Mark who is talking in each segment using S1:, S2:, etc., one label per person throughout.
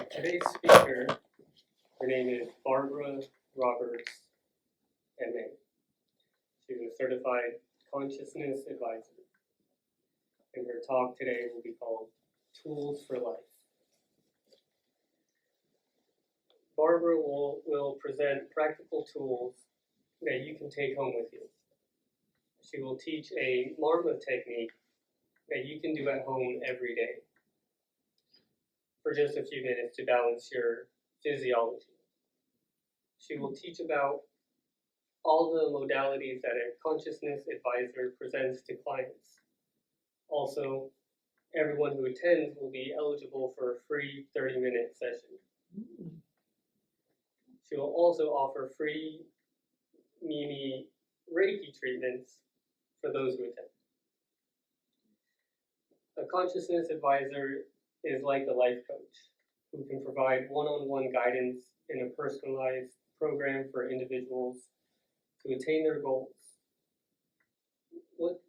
S1: Today's speaker, her name is Barbara Roberts, MA. She's a certified consciousness advisor. And her talk today will be called Tools for Life. Barbara will present practical tools that you can take home with you. She will teach a Marma technique that you can do at home every day for just a few minutes to balance your physiology. She will teach about all the modalities that a consciousness advisor presents to clients. Also, everyone who attends will be eligible for a free 30-minute session. She will also offer free Mimi Reiki treatments for those who attend. A consciousness advisor is like a life coach who can provide one-on-one guidance in a personalized program for individuals to attain their goals. What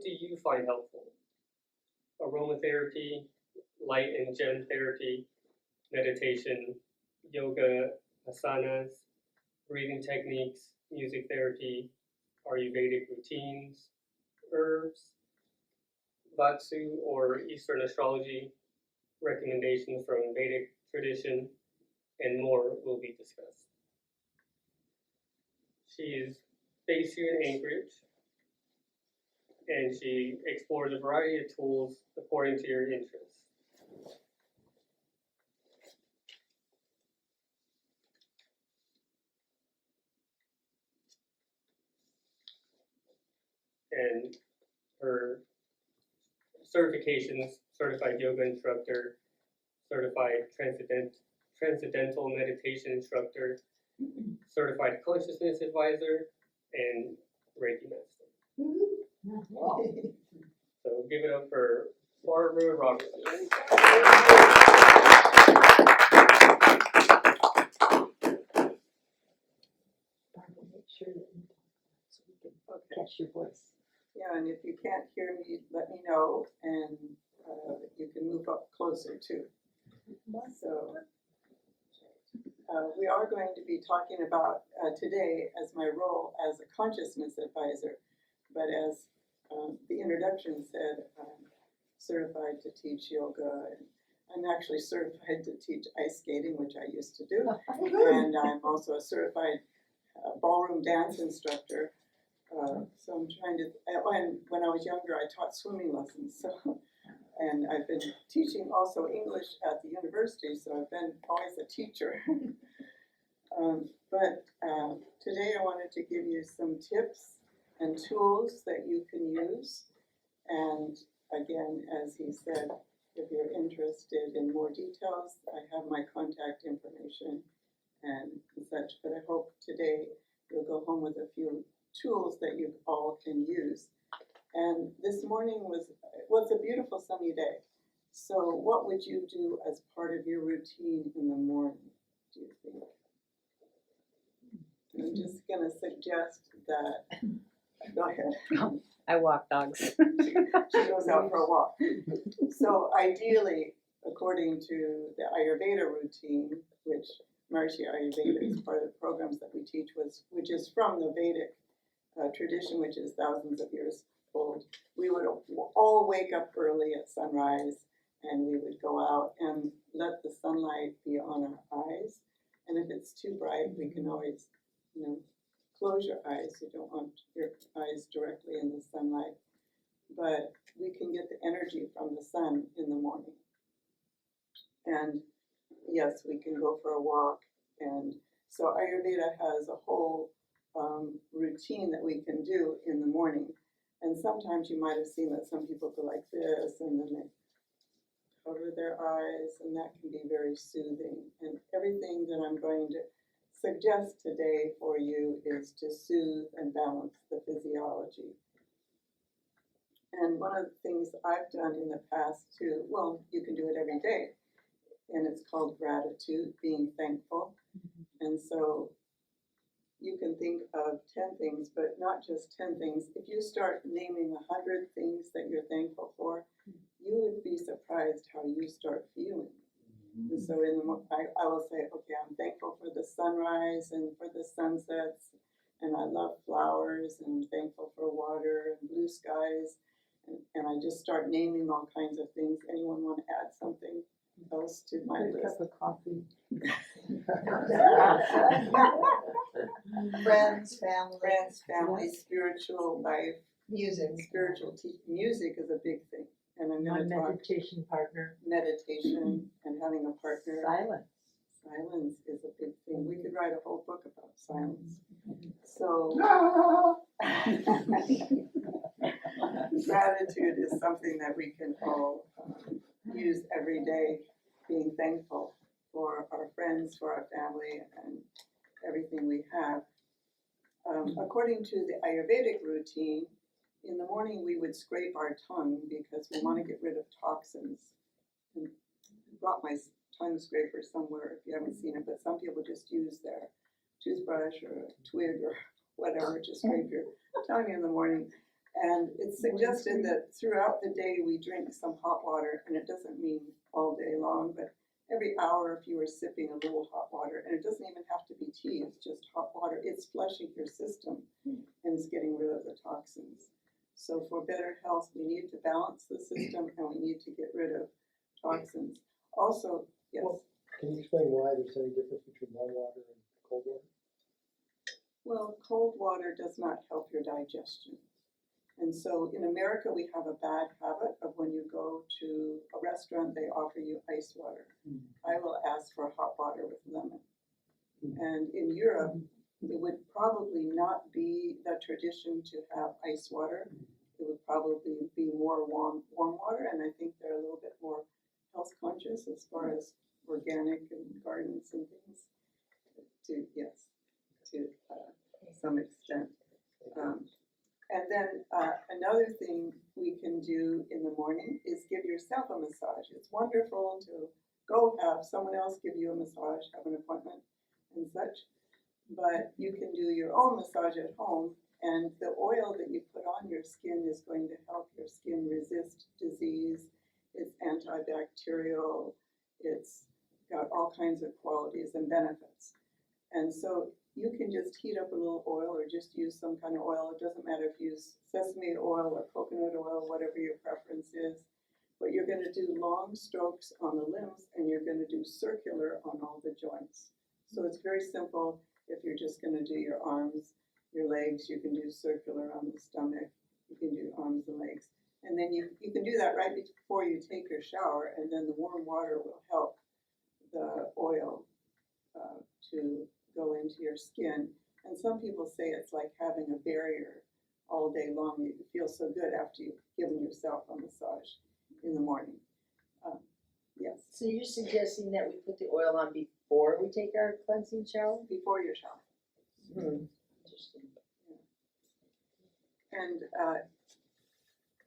S1: do you find helpful? Aromatherapy, light and gem therapy, meditation, yoga, asanas, breathing techniques, music therapy, Ayurvedic routines, herbs, Vastu or Eastern astrology, recommendations from Vedic tradition, and more will be discussed. She is based here in Anchorage, and she explores a variety of tools according to your interests. And her certifications: certified yoga instructor, certified transcendental meditation instructor, certified consciousness advisor, and Reiki master. So give it up for Barbara Roberts.
S2: Barbara, make sure that you talk so we can catch your voice.
S3: Yeah, and if you can't hear me, let me know, and you can move up closer too. So we are going to be talking about today as my role as a consciousness advisor, but as the introduction said, I'm certified to teach yoga, and I'm actually certified to teach ice skating, which I used to do, and I'm also a certified ballroom dance instructor. So I'm trying to, when I was younger, I taught swimming lessons, so, and I've been teaching also English at the university, so I've been always a teacher. But today I wanted to give you some tips and tools that you can use. And again, as he said, if you're interested in more details, I have my contact information and such, but I hope today you'll go home with a few tools that you all can use. And this morning was a beautiful sunny day. So what would you do as part of your routine in the morning, do you think? I'm just going to suggest that, go ahead.
S2: I walk dogs.
S3: She goes out for a walk. So ideally, according to the Ayurveda routine, which Maharishi Ayurveda is part of the programs that we teach, which is from the Vedic tradition, which is thousands of years old, we would all wake up early at sunrise, and we would go out and let the sunlight be on our eyes. And if it's too bright, we can always, close your eyes. You don't want your eyes directly in the sunlight. But we can get the energy from the sun in the morning. And yes, we can go for a walk. And so Ayurveda has a whole routine that we can do in the morning. And sometimes you might have seen that some people go like this, and then they cover their eyes, and that can be very soothing. And everything that I'm going to suggest today for you is to soothe and balance the physiology. And one of the things I've done in the past too, well, you can do it every day, and it's called gratitude, being thankful. And so you can think of 10 things, but not just 10 things. If you start naming 100 things that you're thankful for, you would be surprised how you start feeling. And so I will say, okay, I'm thankful for the sunrise and for the sunsets, and I love flowers, and thankful for water and blue skies, and I just start naming all kinds of things. Anyone want to add something else to my
S2: Good
S3: list?
S2: cup of coffee.
S4: Friends, family,
S3: Friends, family, spiritual life,
S4: music.
S3: music is a big thing, and I'm
S2: My
S3: going to talk
S2: meditation partner.
S3: meditation and having a partner.
S2: Silence.
S3: Silence is a big thing. We could write a whole book about silence. So, gratitude is something that we can all use every day, being thankful for our friends, for our family, and everything we have. According to the Ayurvedic routine, in the morning we would scrape our tongue because we want to get rid of toxins. And I brought my tongue scraper somewhere if you haven't seen it, but some people just use their toothbrush or a twig or whatever to scrape your tongue in the morning. And it's suggested that throughout the day we drink some hot water, and it doesn't mean all day long, but every hour if you were sipping a little hot water, and it doesn't even have to be tea, it's just hot water, it's flushing your system and it's getting rid of the toxins. So for better health, we need to balance the system and we need to get rid of toxins. Also, yes.
S5: Well, can you explain why there's any difference between warm water and cold water?
S3: Well, cold water does not help your digestion. And so in America, we have a bad habit of when you go to a restaurant, they offer you ice water. I will ask for hot water with lemon. And in Europe, it would probably not be the tradition to have ice water. It would probably be more warm water, and I think they're a little bit more health conscious as far as organic and gardens and things. To some extent. And then another thing we can do in the morning is give yourself a massage. It's wonderful to go have someone else give you a massage, have an appointment and such, but you can do your own massage at home, and the oil that you put on your skin is going to help your skin resist disease. It's antibacterial, it's got all kinds of qualities and benefits. And so you can just heat up a little oil or just use some kind of oil. It doesn't matter if you use sesame oil or coconut oil, whatever your preference is. But you're going to do long strokes on the limbs, and you're going to do circular on all the joints. So it's very simple. If you're just going to do your arms, your legs, you can do circular on the stomach. You can do arms and legs. And then you can do that right before you take your shower, and then the warm water will help the oil to go into your skin. And some people say it's like having a barrier all day long. You feel so good after you've given yourself a massage in the morning. Yes.
S4: So you're suggesting that we put the oil on before we take our cleansing shower?
S3: Before your shower.
S4: Interesting.
S3: And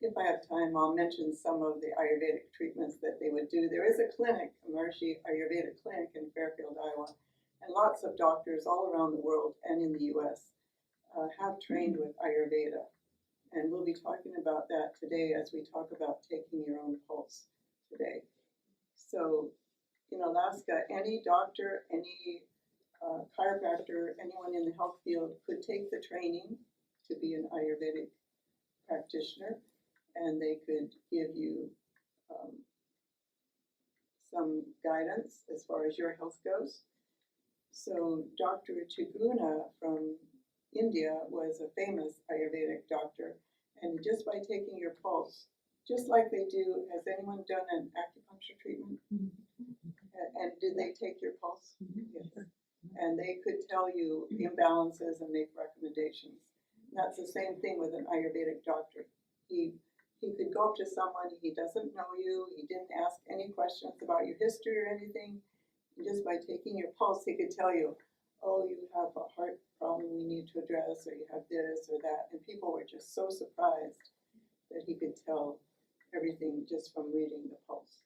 S3: if I have time, I'll mention some of the Ayurvedic treatments that they would do. There is a clinic, a Maharishi Ayurvedic clinic in Fairfield, Iowa, and lots of doctors all around the world and in the U.S. Have trained with Ayurveda. And we'll be talking about that today as we talk about taking your own pulse today. So in Alaska, any doctor, any chiropractor, anyone in the health field could take the training to be an Ayurvedic practitioner, and they could give you some guidance as far as your health goes. So Dr. Chiguna from India was a famous Ayurvedic doctor, and just by taking your pulse, just like they do, has anyone done an acupuncture treatment? And did they take your pulse? Yes. And they could tell you imbalances and make recommendations. That's the same thing with an Ayurvedic doctor. He could go up to someone, he doesn't know you, he didn't ask any questions about your history or anything. And just by taking your pulse, he could tell you, oh, you have a heart problem we need to address, or you have this or that. And people were just so surprised that he could tell everything just from reading the pulse.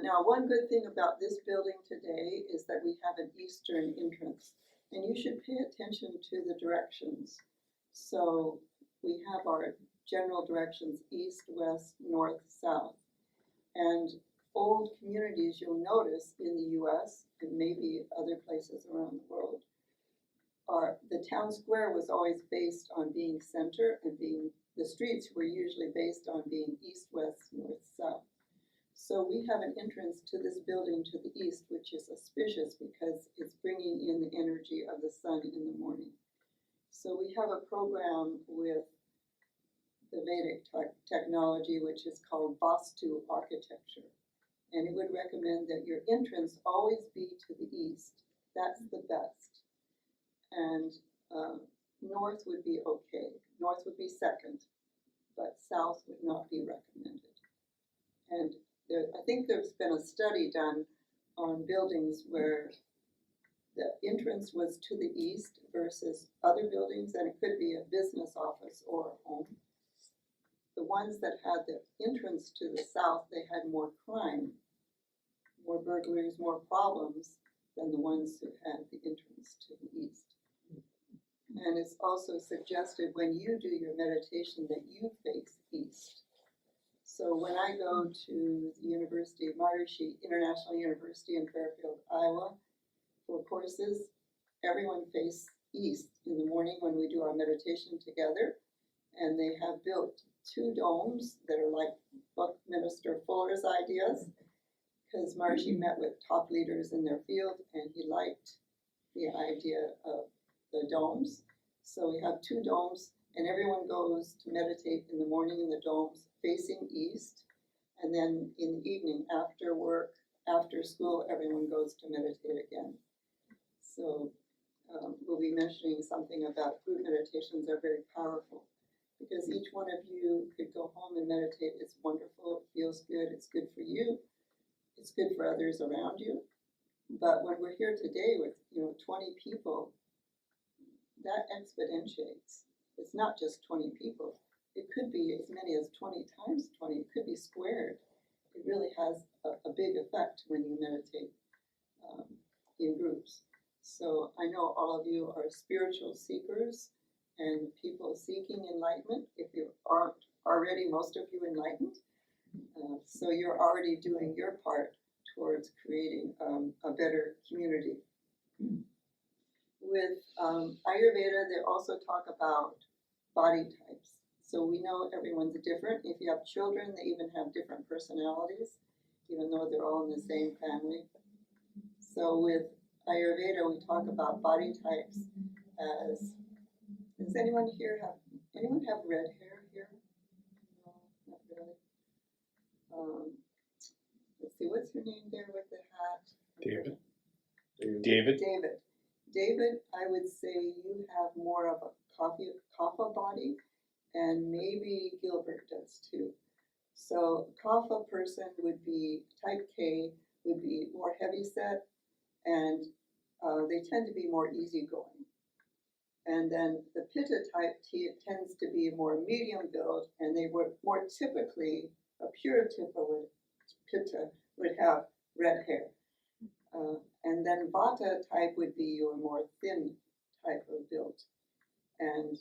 S3: Now, one good thing about this building today is that we have an eastern entrance, and you should pay attention to the directions. So we have our general directions, east, west, north, south. And old communities you'll notice in the US and maybe other places around the world are the town square was always based on being center and being, the streets were usually based on being east, west, north, south. So we have an entrance to this building to the east, which is auspicious because it's bringing in the energy of the sun in the morning. So we have a program with the Vedic technology, which is called Vastu architecture. And it would recommend that your entrance always be to the east. That's the best. And north would be okay. North would be second, but south would not be recommended. And I think there's been a study done on buildings where the entrance was to the east versus other buildings, and it could be a business office or a home. The ones that had the entrance to the south, they had more crime, more burglaries, more problems than the ones who had the entrance to the east. And it's also suggested when you do your meditation that you face east. So when I go to the University of Maharishi International University in Fairfield, Iowa, for courses, everyone faces east in the morning when we do our meditation together. And they have built 2 domes that are like Buckminster Fuller's ideas, because Maharishi met with top leaders in their field and he liked the idea of the domes. So we have 2 domes and everyone goes to meditate in the morning in the domes facing east. And then in the evening after work, after school, everyone goes to meditate again. So we'll be mentioning something about group meditations are very powerful because each one of you could go home and meditate. It's wonderful, it feels good, it's good for you, it's good for others around you. But when we're here today with 20 people, that exponentiates. It's not just 20 people. It could be as many as 20 times 20. It could be squared. It really has a big effect when you meditate in groups. So I know all of you are spiritual seekers and people seeking enlightenment. If you aren't already, most of you enlightened. So you're already doing your part towards creating a better community. With Ayurveda, they also talk about body types. So we know everyone's different. If you have children, they even have different personalities, even though they're all in the same family. So with Ayurveda, we talk about body types as, does anyone have red hair here? No, not really. Let's see, what's your name there with the hat?
S6: David.
S3: David, I would say you have more of a kapha body, and maybe Gilbert does too. So kapha person would be type K, would be more heavy set, and they tend to be more easygoing. And then the pitta type tends to be more medium build, and they would more typically, a pure pitta would have red hair. And then Vata type would be your more thin type of build. And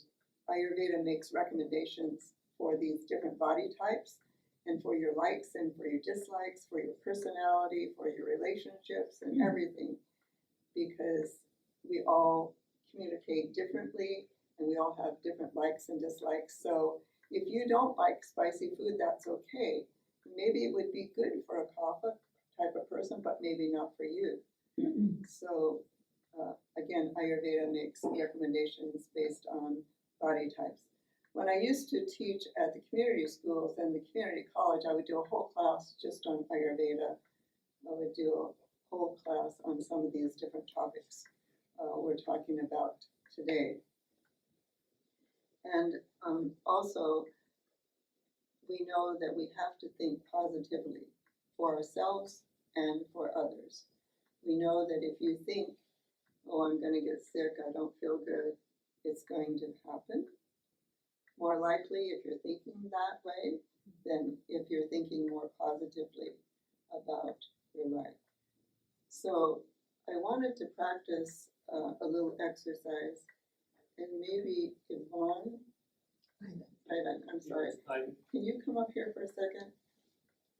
S3: Ayurveda makes recommendations for these different body types and for your likes and for your dislikes, for your personality, for your relationships and everything, because we all communicate differently and we all have different likes and dislikes. So if you don't like spicy food, that's okay. Maybe it would be good for a kapha type of person, but maybe not for you. So again, Ayurveda makes recommendations based on body types. When I used to teach at the community schools and the community college, I would do a whole class just on Ayurveda. I would do a whole class on some of these different topics we're talking about today. And also, we know that we have to think positively for ourselves and for others. We know that if you think, oh, I'm going to get sick, I don't feel good, it's going to happen. More likely, if you're thinking that way, than if you're thinking more positively about your life. So I wanted to practice a little exercise, and maybe Yvonne, I'm sorry, can you come up here for a second?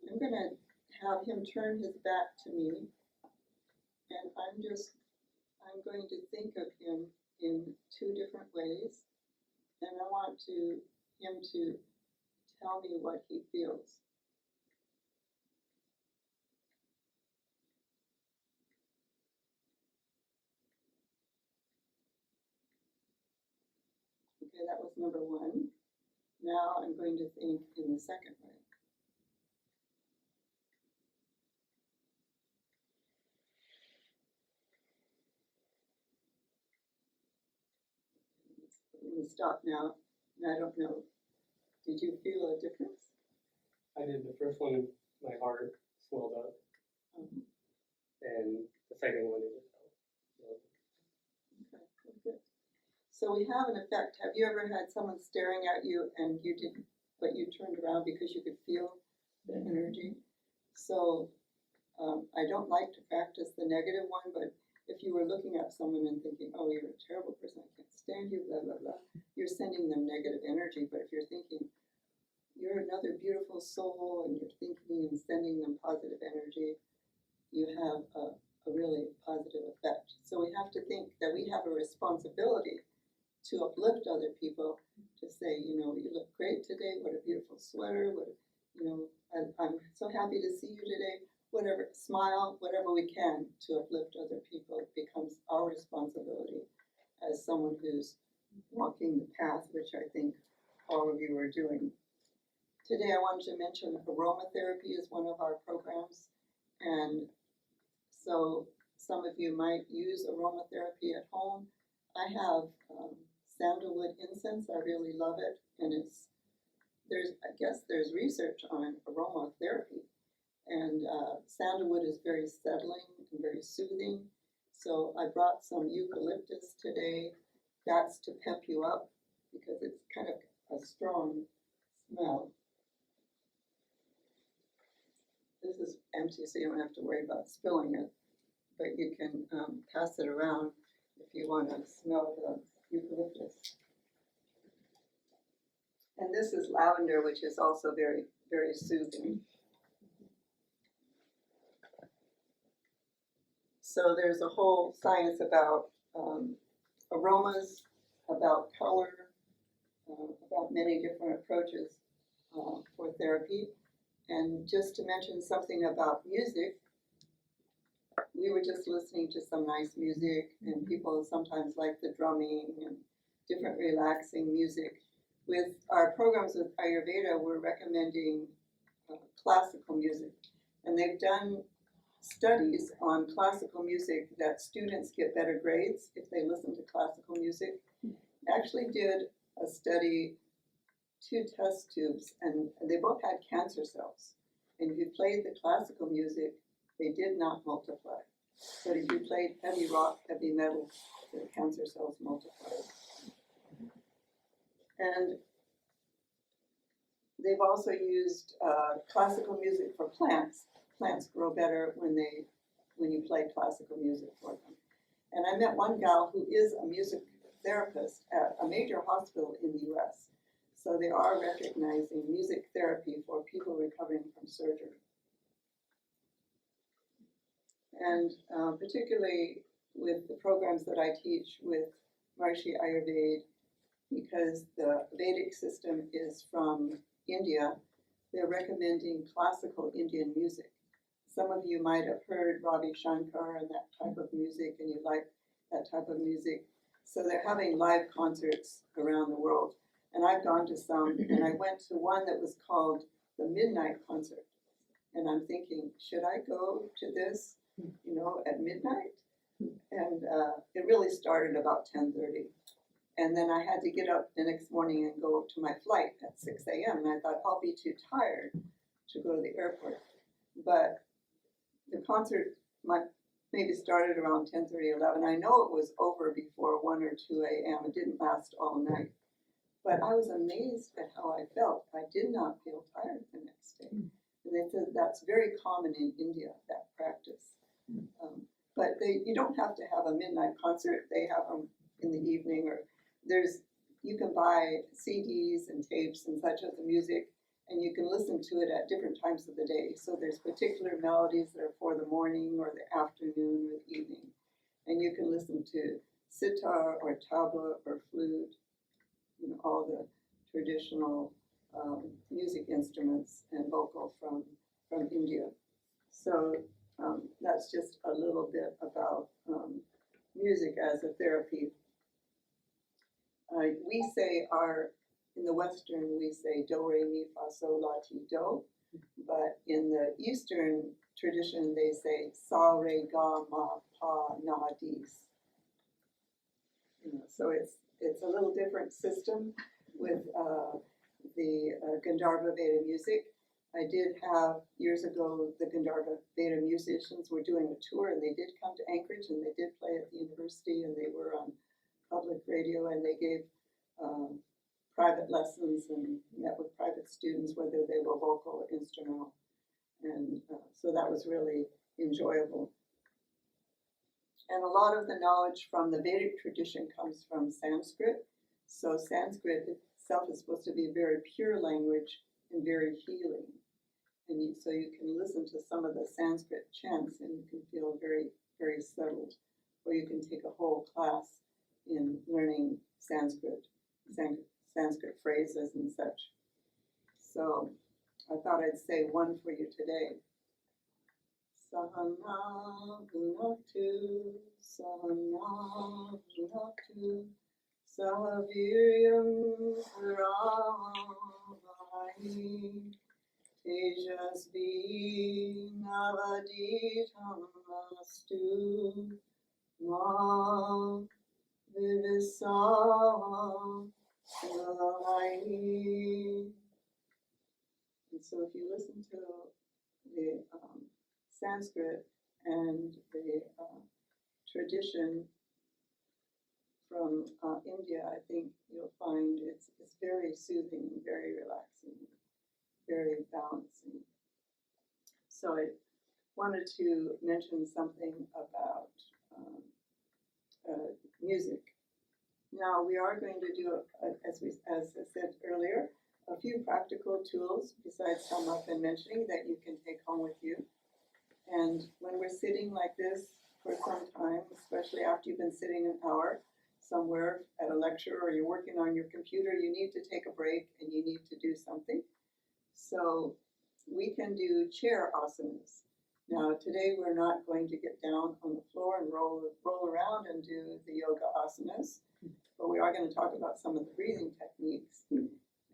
S3: I'm going to have him turn his back to me, and I'm going to think of him in two different ways, and I want him to tell me what he feels. Okay, that was number one. Now I'm going to think in the second way. I'm going to stop now, and I don't know. Did you feel a difference?
S1: I did the first one, my heart swelled up, and the second one it just fell.
S3: Okay, good. So we have an effect. Have you ever had someone staring at you and you didn't, but you turned around because you could feel the energy? So I don't like to practice the negative one, but if you were looking at someone and thinking, oh, you're a terrible person, I can't stand you, blah, blah, blah, you're sending them negative energy. But if you're thinking, you're another beautiful soul, and you're thinking and sending them positive energy, you have a really positive effect. So we have to think that we have a responsibility to uplift other people, to say, you know, you look great today, what a beautiful sweater, I'm so happy to see you today. Whatever, smile, whatever we can to uplift other people. It becomes our responsibility as someone who's walking the path, which I think all of you are doing. Today I wanted to mention aromatherapy is one of our programs, and so some of you might use aromatherapy at home. I have sandalwood incense. I really love it, and I guess there's research on aromatherapy. And sandalwood is very settling and very soothing. So I brought some eucalyptus today. That's to pep you up because it's kind of a strong smell. This is empty, so you don't have to worry about spilling it. But you can pass it around if you want to smell the eucalyptus. And this is lavender, which is also very, very soothing. So there's a whole science about aromas, about color, about many different approaches for therapy. And just to mention something about music, we were just listening to some nice music, and people sometimes like the drumming and different relaxing music. With our programs with Ayurveda, we're recommending classical music. And they've done studies on classical music that students get better grades if they listen to classical music. Actually did a study, 2 test tubes, and they both had cancer cells. And if you played the classical music, they did not multiply. But if you played heavy rock, heavy metal, the cancer cells multiplied. And they've also used classical music for plants. Plants grow better when you play classical music for them. And I met one gal who is a music therapist at a major hospital in the US. So they are recognizing music therapy for people recovering from surgery. And particularly with the programs that I teach with Maharishi Ayurveda, because the Vedic system is from India, they're recommending classical Indian music. Some of you might have heard Ravi Shankar and that type of music, and you like that type of music. So they're having live concerts around the world. And I've gone to some, and I went to one that was called the Midnight Concert. And I'm thinking, should I go to this, at midnight? And it really started about 10:30. And then I had to get up the next morning and go to my flight at 6 a.m. And I thought, I'll be too tired to go to the airport. But the concert maybe started around 10:30, 11. I know it was over before 1 or 2 a.m. It didn't last all night. But I was amazed at how I felt. I did not feel tired the next day. And they said that's very common in India, that practice. But you don't have to have a midnight concert. They have them in the evening, or you can buy CDs and tapes and such of the music, and you can listen to it at different times of the day. So there's particular melodies that are for the morning or the afternoon or the evening. And you can listen to sitar or tabla or flute, all the traditional music instruments and vocal from India. So that's just a little bit about music as a therapy. We say in the Western, we say do, re, mi, fa, sol, la, ti, do. But in the Eastern tradition, they say sa, re, ga, ma, pa, na, dis. So it's a little different system with the Gandharva Veda music. I did have, years ago, the Gandharva Veda musicians were doing a tour, and they did come to Anchorage, and they did play at the university, and they were on public radio, and they gave private lessons and met with private students, whether they were vocal or instrumental. And so that was really enjoyable. And a lot of the knowledge from the Vedic tradition comes from Sanskrit. So Sanskrit itself is supposed to be a very pure language and very healing. And so you can listen to some of the Sanskrit chants and you can feel very, very settled. Or you can take a whole class in learning Sanskrit phrases and such. So I thought I'd say one for you today. Sahana bhunaktu, sahana bhunaktu, sahaviryam puravahai, tejasvi navaditam astu, ma vivisam vahai. And so if you listen to the Sanskrit and the tradition from India, I think you'll find it's very soothing, very relaxing, very balancing. So I wanted to mention something about music. Now we are going to do, as I said earlier, a few practical tools besides some I've been mentioning that you can take home with you. And when we're sitting like this for some time, especially after you've been sitting an hour somewhere at a lecture or you're working on your computer, you need to take a break and you need to do something. So we can do chair asanas. Now today we're not going to get down on the floor and roll around and do the yoga asanas, but we are going to talk about some of the breathing techniques.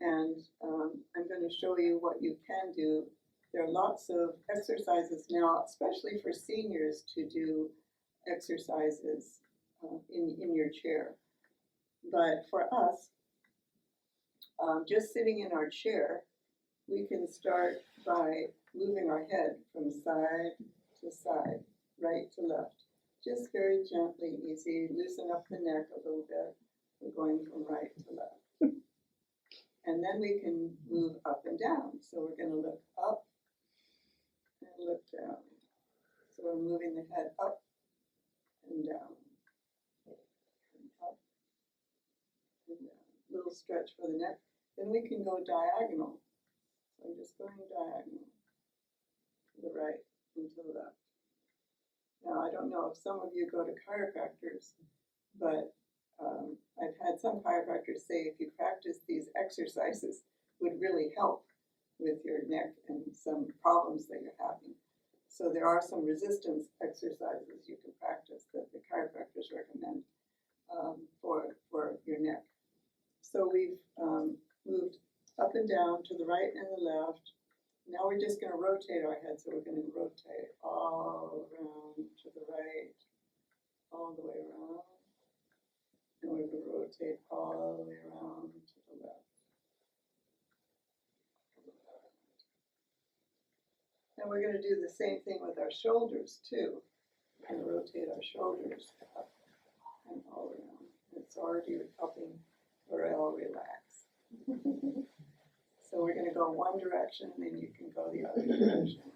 S3: And I'm going to show you what you can do. There are lots of exercises now, especially for seniors, to do exercises in your chair. But for us, just sitting in our chair, we can start by moving our head from side to side, right to left. Just very gently, easy. Loosen up the neck a little bit. We're going from right to left. And then we can move up and down. So we're going to look up and look down. So we're moving the head up and down. And up and down. Little stretch for the neck. Then we can go diagonal. So I'm just going diagonal. To the right and to the left. Now I don't know if some of you go to chiropractors, but I've had some chiropractors say if you practice these exercises would really help with your neck and some problems that you're having. So there are some resistance exercises you can practice that the chiropractors recommend for your neck. So we've moved up and down to the right and the left. Now we're just going to rotate our head. So we're going to rotate all around to the right, all the way around. And we're going to rotate all the way around to the left. And we're going to do the same thing with our shoulders too. We're going to rotate our shoulders up and all around. It's already helping Laurel relax. So we're going to go one direction and then you can go the other direction.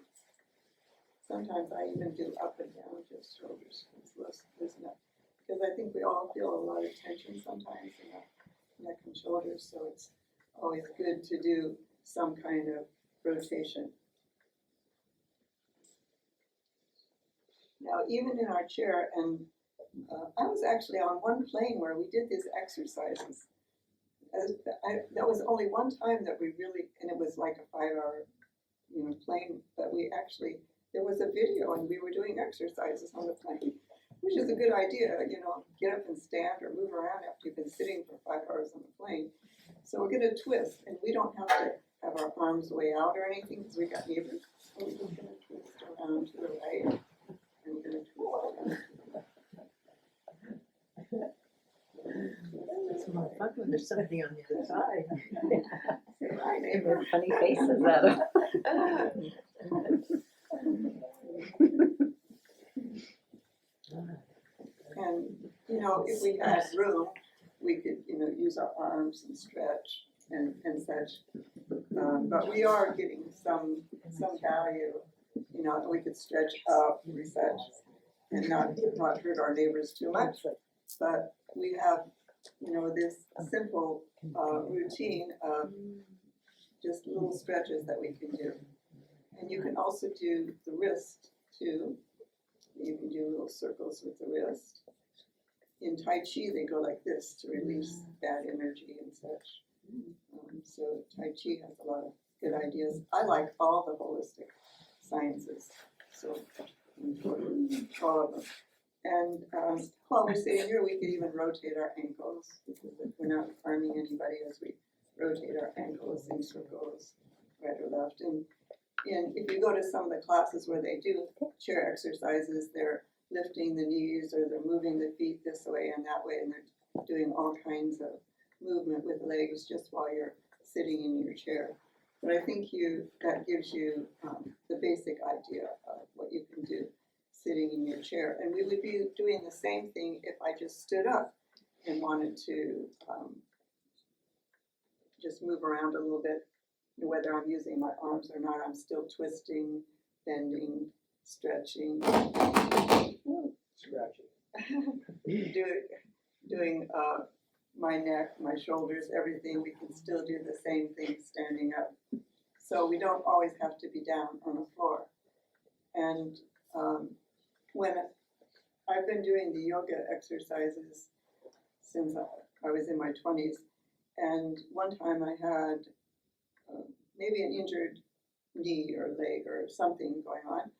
S3: Sometimes I even do up and down, just shoulders, loosen up. Because I think we all feel a lot of tension sometimes in our neck and shoulders, so it's always good to do some kind of rotation. Now, even in our chair, and I was actually on one plane where we did these exercises. That was only one time that we really, and it was like a 5-hour, plane, but there was a video and we were doing exercises on the plane, which is a good idea, get up and stand or move around after you've been sitting for 5 hours on the plane. So we're gonna twist, and we don't have to have our arms way out or anything because we got neighbors. So we're just gonna twist around to the right, and we're gonna twist around to the left.
S2: It's more fun when there's somebody on the other side.
S3: Say hi,
S2: They
S3: neighbor.
S2: make funny faces at them.
S3: And, if we had room, we could, use our arms and stretch and such. But we are getting some value, we could stretch up and such and not hurt our neighbors too much. But we have, this simple routine of just little stretches that we can do. And you can also do the wrist too. You can do little circles with the wrist. In Tai Chi, they go like this to release bad energy and such. So Tai Chi has a lot of good ideas. I like all the holistic sciences, so all of them. And while we're sitting here, we could even rotate our ankles, because we're not harming anybody as we rotate our ankles in circles, right or left. And if you go to some of the classes where they do chair exercises, they're lifting the knees or they're moving the feet this way and that way, and they're doing all kinds of movement with legs just while you're sitting in your chair. But I think that gives you the basic idea of what you can do sitting in your chair. And we would be doing the same thing if I just stood up and wanted to just move around a little bit. Whether I'm using my arms or not, I'm still twisting, bending, stretching, doing my neck, my shoulders, everything. We can still do the same thing standing up. So we don't always have to be down on the floor. And when I've been doing the yoga exercises since I was in my 20s, and one time I had maybe an injured knee or leg or something going on.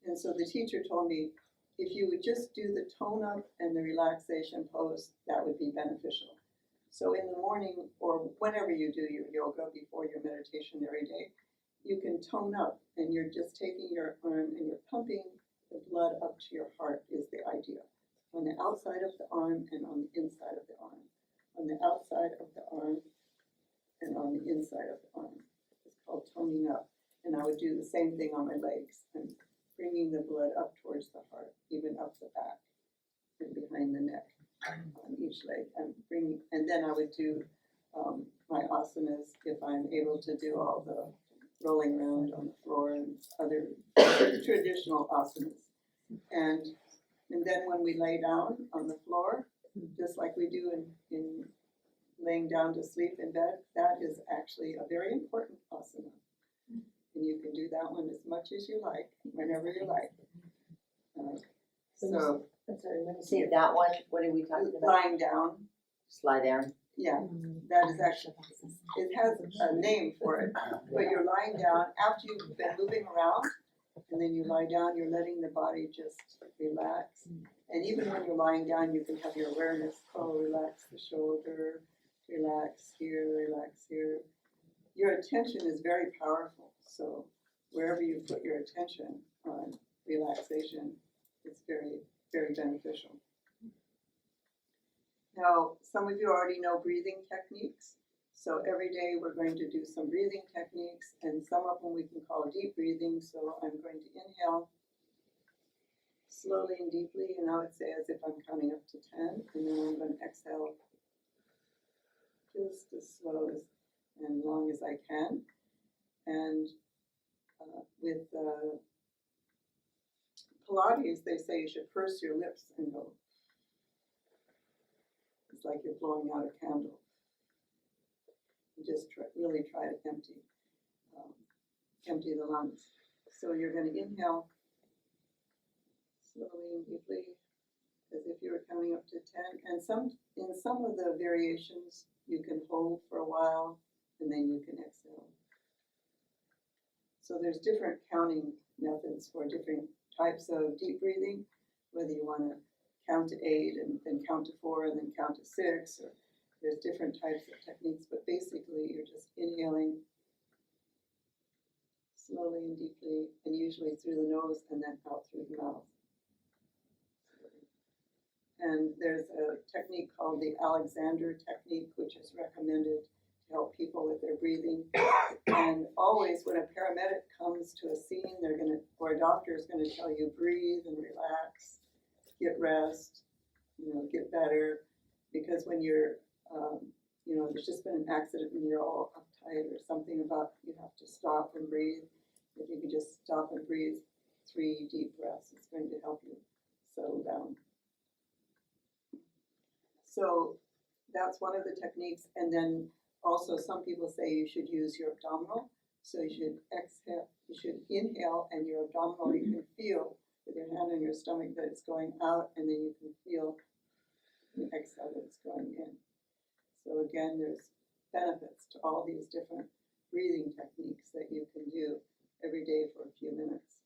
S3: And so the teacher told me, if you would just do the tone up and the relaxation pose, that would be beneficial. So in the morning or whenever you do your yoga before your meditation every day, you can tone up and you're just taking your arm and you're pumping the blood up to your heart is the idea. On the outside of the arm and on the inside of the arm. On the outside of the arm and on the inside of the arm. It's called toning up. And I would do the same thing on my legs and bringing the blood up towards the heart, even up the back and behind the neck on each leg. And then I would do my asanas if I'm able to do all the rolling around on the floor and other traditional asanas. And then when we lay down on the floor, just like we do in laying down to sleep in bed, that is actually a very important asana. And you can do that one as much as you like, whenever you like. So
S4: I'm sorry, when you say that one, what are we talking about?
S3: lying down,
S4: Just lie down.
S3: yeah, that is actually, it has a name for it, but you're lying down after you've been moving around, and then you lie down, you're letting the body just relax. And even when you're lying down, you can have your awareness, relax the shoulder, relax here, relax here. Your attention is very powerful, so wherever you put your attention on relaxation, it's very, very beneficial. Now, some of you already know breathing techniques, so every day we're going to do some breathing techniques, and some of them we can call deep breathing, so I'm going to inhale slowly and deeply, and I would say as if I'm counting up to 10, and then I'm going to exhale just as slow and long as I can. And with Pilates, they say you should purse your lips and go. It's like you're blowing out a candle. You just really try to empty. empty the lungs. So you're going to inhale slowly and deeply, as if you were counting up to 10. And in some of the variations, you can hold for a while, and then you can exhale. So there's different counting methods for different types of deep breathing, whether you want to count to 8 and then count to 4 and then count to 6, or there's different types of techniques, but basically you're just inhaling slowly and deeply, and usually through the nose and then out through the mouth. And there's a technique called the Alexander technique, which is recommended to help people with their breathing. And always when a paramedic comes to a scene, or a doctor is going to tell you breathe and relax, get rest, get better. Because when you're, there's just been an accident and you're all uptight or something about you have to stop and breathe. If you could just stop and breathe 3 deep breaths, it's going to help you settle down. So that's one of the techniques. And then also some people say you should use your abdominal. So you should exhale, you should inhale, and your abdominal, you can feel with your hand on your stomach that it's going out, and then you can feel the exhale that it's going in. So again, there's benefits to all these different breathing techniques that you can do every day for a few minutes.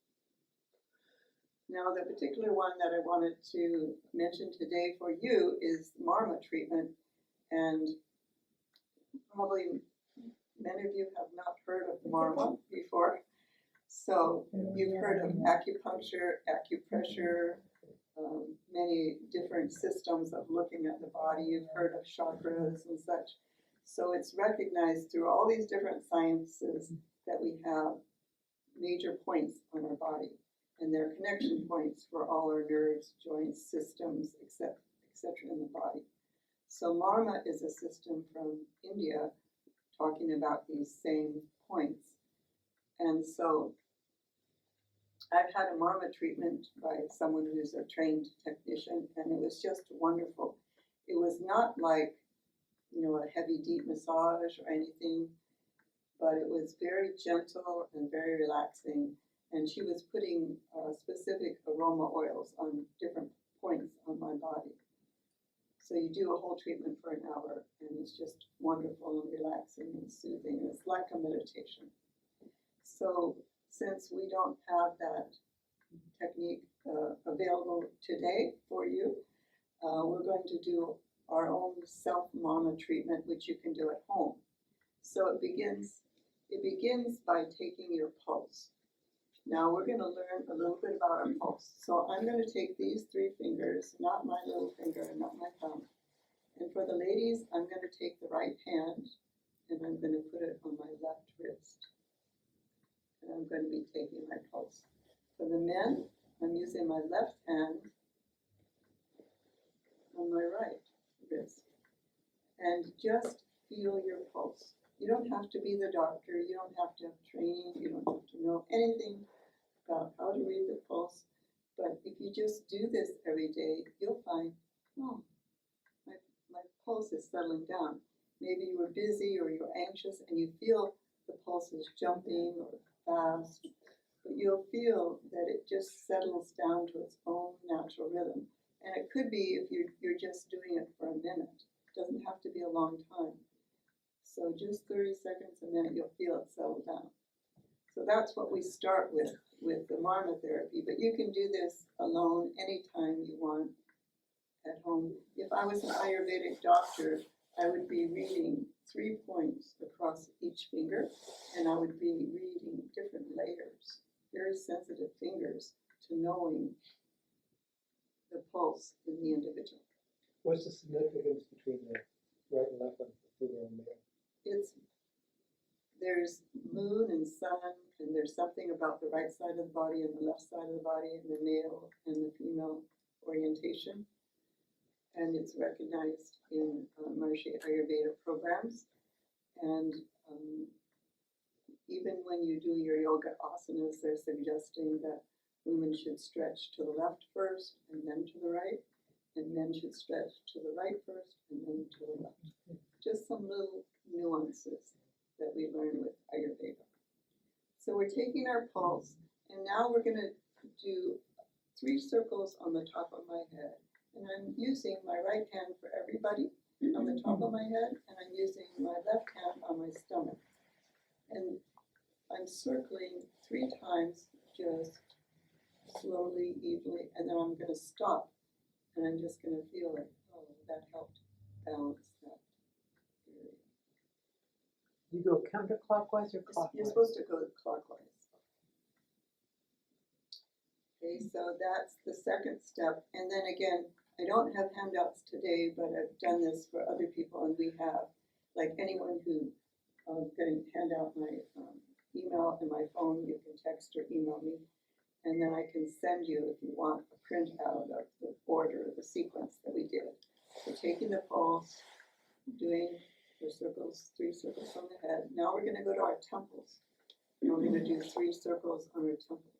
S3: Now, the particular one that I wanted to mention today for you is Marma treatment, and probably many of you have not heard of Marma before. So you've heard of acupuncture, acupressure, many different systems of looking at the body. You've heard of chakras and such. So it's recognized through all these different sciences that we have major points on our body, and they're connection points for all our nerves, joints, systems, etc. in the body. So Marma is a system from India talking about these same points. And so I've had a Marma treatment by someone who's a trained technician, and it was just wonderful. It was not like, a heavy, deep massage or anything, but it was very gentle and very relaxing. And she was putting specific aroma oils on different points on my body. So you do a whole treatment for an hour, and it's just wonderful and relaxing and soothing. It's like a meditation. So since we don't have that technique available today for you, we're going to do our own self-Marma treatment, which you can do at home. So it begins by taking your pulse. Now we're going to learn a little bit about our pulse. So I'm going to take these 3 fingers, not my little finger and not my thumb. And for the ladies, I'm going to take the right hand and I'm going to put it on my left wrist. And I'm going to be taking my pulse. For the men, I'm using my left hand on my right wrist. And just feel your pulse. You don't have to be the doctor, you don't have to have training, you don't have to know anything about how to read the pulse. But if you just do this every day, you'll find, my pulse is settling down. Maybe you were busy or you're anxious and you feel the pulse is jumping or fast, but you'll feel that it just settles down to its own natural rhythm. And it could be if you're just doing it for a minute. It doesn't have to be a long time. So just 30 seconds, a minute, you'll feel it settle down. So that's what we start with the Marma therapy. But you can do this alone anytime you want at home. If I was an Ayurvedic doctor, I would be reading 3 points across each finger, and I would be reading different layers, very sensitive fingers to knowing the pulse in the individual.
S5: What's the significance between the right and left one for female and male?
S3: There's moon and sun, and there's something about the right side of the body and the left side of the body, and the male and the female orientation. And it's recognized in Maharishi Ayurveda programs. And even when you do your yoga asanas, they're suggesting that women should stretch to the left first and then to the right, and men should stretch to the right first and then to the left. Just some little nuances that we learn with Ayurveda. So we're taking our pulse, and now we're gonna do 3 circles on the top of my head. And I'm using my right hand for everybody on the top of my head, and I'm using my left hand on my stomach. And I'm circling 3 times, just slowly, evenly, and then I'm gonna stop, and I'm just gonna feel it. Oh, that helped balance that area.
S2: You go counterclockwise or
S3: You're
S2: clockwise?
S3: supposed to go clockwise. Okay, so that's the second step. And then again, I don't have handouts today, but I've done this for other people, and we have, like anyone who can hand out my email and my phone, you can text or email me. And then I can send you, if you want, a printout of the order, the sequence that we did. So taking the pulse, doing the circles, 3 circles on the head. Now we're gonna go to our temples. And we're gonna do 3 circles on our temples.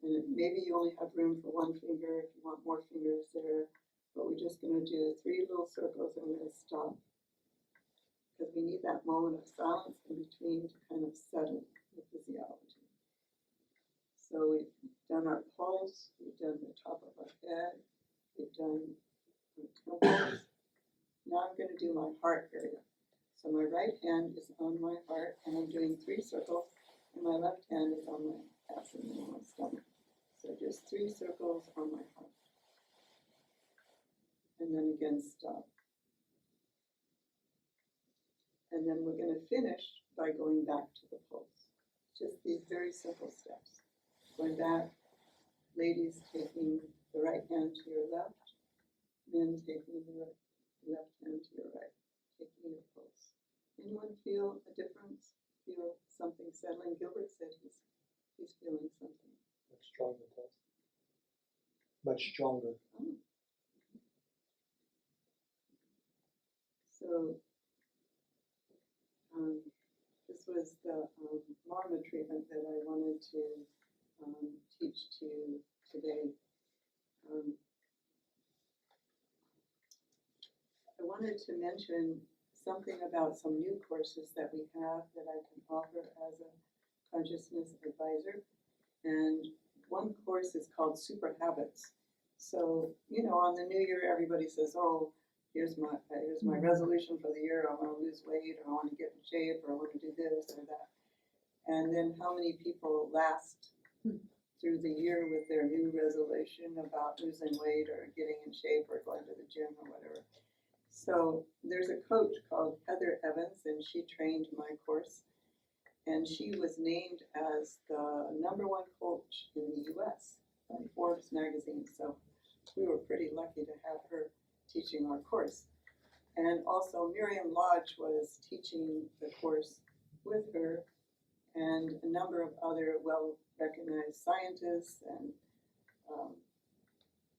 S3: And maybe you only have room for 1 finger, if you want more fingers there. But we're just gonna do 3 little circles and we're gonna stop. Because we need that moment of silence in between to kind of settle the physiology. So we've done our pulse, we've done the top of our head, we've done our temples. Now I'm gonna do my heart area. So my right hand is on my heart, and I'm doing 3 circles, and my left hand is on my abdomen and my stomach. So just 3 circles on my heart. And then again, stop. And then we're gonna finish by going back to the pulse. Just these very simple steps. Going back, ladies taking the right hand to your left, men taking the left hand to your right, taking your pulse. Anyone feel a difference? Feel something settling? Gilbert said he's feeling something.
S5: Much stronger pulse. Much stronger.
S3: Oh. So, this was the Aroma treatment that I wanted to teach to you today. I wanted to mention something about some new courses that we have that I can offer as a consciousness advisor. And one course is called Super Habits. So, you know, on the new year, everybody says, oh, here's my resolution for the year. I want to lose weight, or I want to get in shape, or I want to do this or that. And then how many people last through the year with their new resolution about losing weight or getting in shape or going to the gym or whatever. So there's a coach called Heather Evans, and she trained my course. And she was named as the #1 coach in the US by Forbes magazine. So we were pretty lucky to have her teaching our course. And also Miriam Lodge was teaching the course with her, and a number of other well-recognized scientists and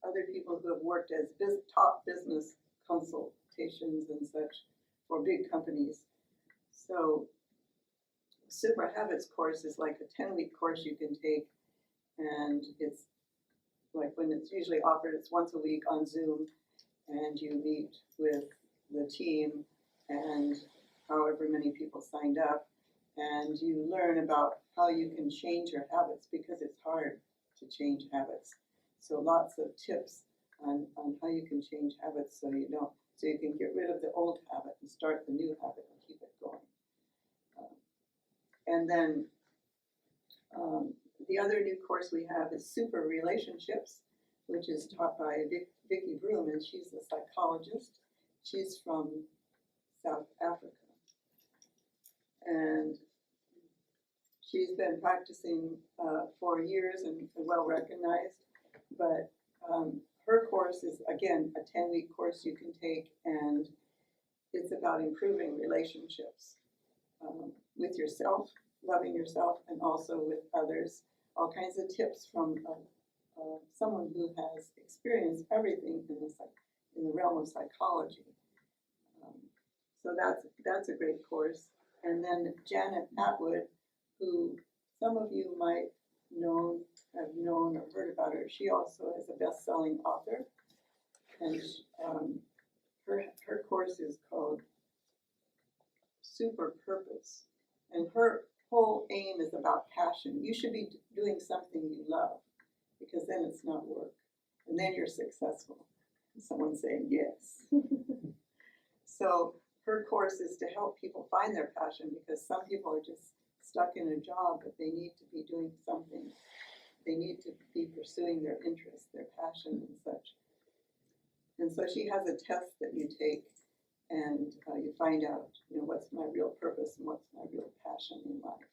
S3: other people who have worked as top business consultations and such for big companies. So Super Habits course is like a 10-week course you can take, and it's like when it's usually offered, it's once a week on Zoom, and you meet with the team and however many people signed up, and you learn about how you can change your habits, because it's hard to change habits. So lots of tips on how you can change habits so you can get rid of the old habit and start the new habit and keep it going. And then the other new course we have is Super Relationships, which is taught by Vicki Broom, and she's a psychologist. She's from South Africa. And she's been practicing for years and well recognized, but her course is, again, a 10-week course you can take, and it's about improving relationships with yourself, loving yourself, and also with others. All kinds of tips from someone who has experienced everything in the realm of psychology. So that's a great course. And then Janet Atwood, who some of you might have known or heard about her. She also is a best-selling author, and her course is called Super Purpose. And her whole aim is about passion. You should be doing something you love, because then it's not work. And then you're successful. Someone saying yes. So her course is to help people find their passion, because some people are just stuck in a job, but they need to be doing something. They need to be pursuing their interests, their passion and such. And so she has a test that you take, and you find out, what's my real purpose and what's my real passion in life.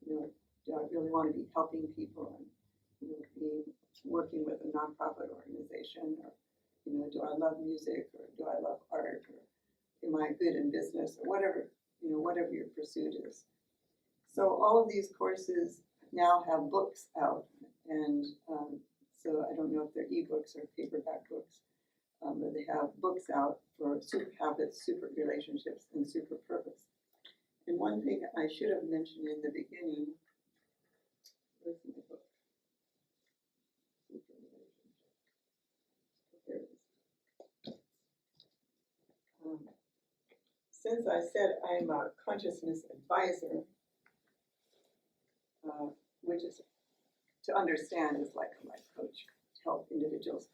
S3: And, do I really want to be helping people and, be working with a nonprofit organization, or, do I love music, or do I love art, or am I good in business, or whatever, whatever your pursuit is. So all of these courses now have books out, and so I don't know if they're ebooks or paperback books, but they have books out for super habits, super relationships, and super purpose. And one thing I should have mentioned in the beginning, where's my book? Super relationships. There it is. Since I said I'm a consciousness advisor, which is to understand is like a life coach to help individuals.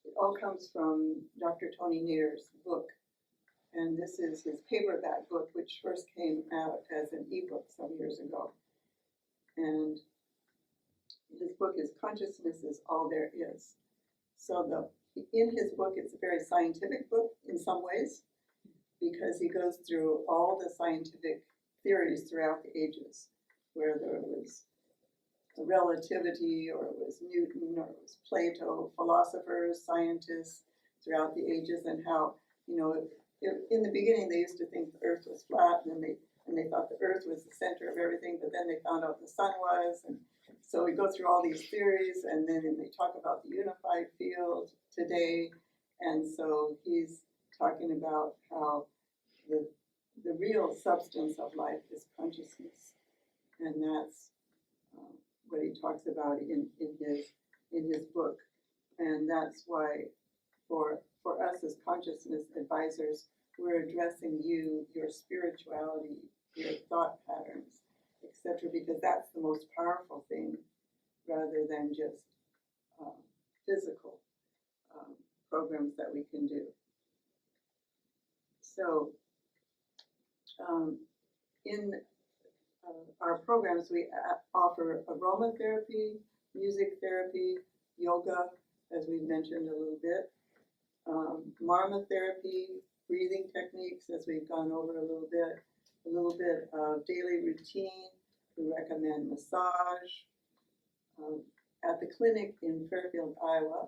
S3: It all comes from Dr. Tony Nader's book, and this is his paperback book, which first came out as an ebook some years ago. And his book is Consciousness is All There Is. So in his book, it's a very scientific book in some ways, because he goes through all the scientific theories throughout the ages, whether it was relativity, or it was Newton, or it was Plato, philosophers, scientists throughout the ages, and how, in the beginning they used to think the earth was flat, and they thought the earth was the center of everything, but then they found out the sun was, and so we go through all these theories, and then they talk about the unified field today, and so he's talking about how the real substance of life is consciousness, and that's what he talks about in his book. And that's why for us as consciousness advisors, we're addressing your spirituality, your thought patterns, etc., because that's the most powerful thing, rather than just physical programs that we can do. So in our programs, we offer aromatherapy, music therapy, yoga, as we've mentioned a little bit, marma therapy, breathing techniques, as we've gone over a little bit of daily routine. We recommend massage. At the clinic in Fairfield, Iowa,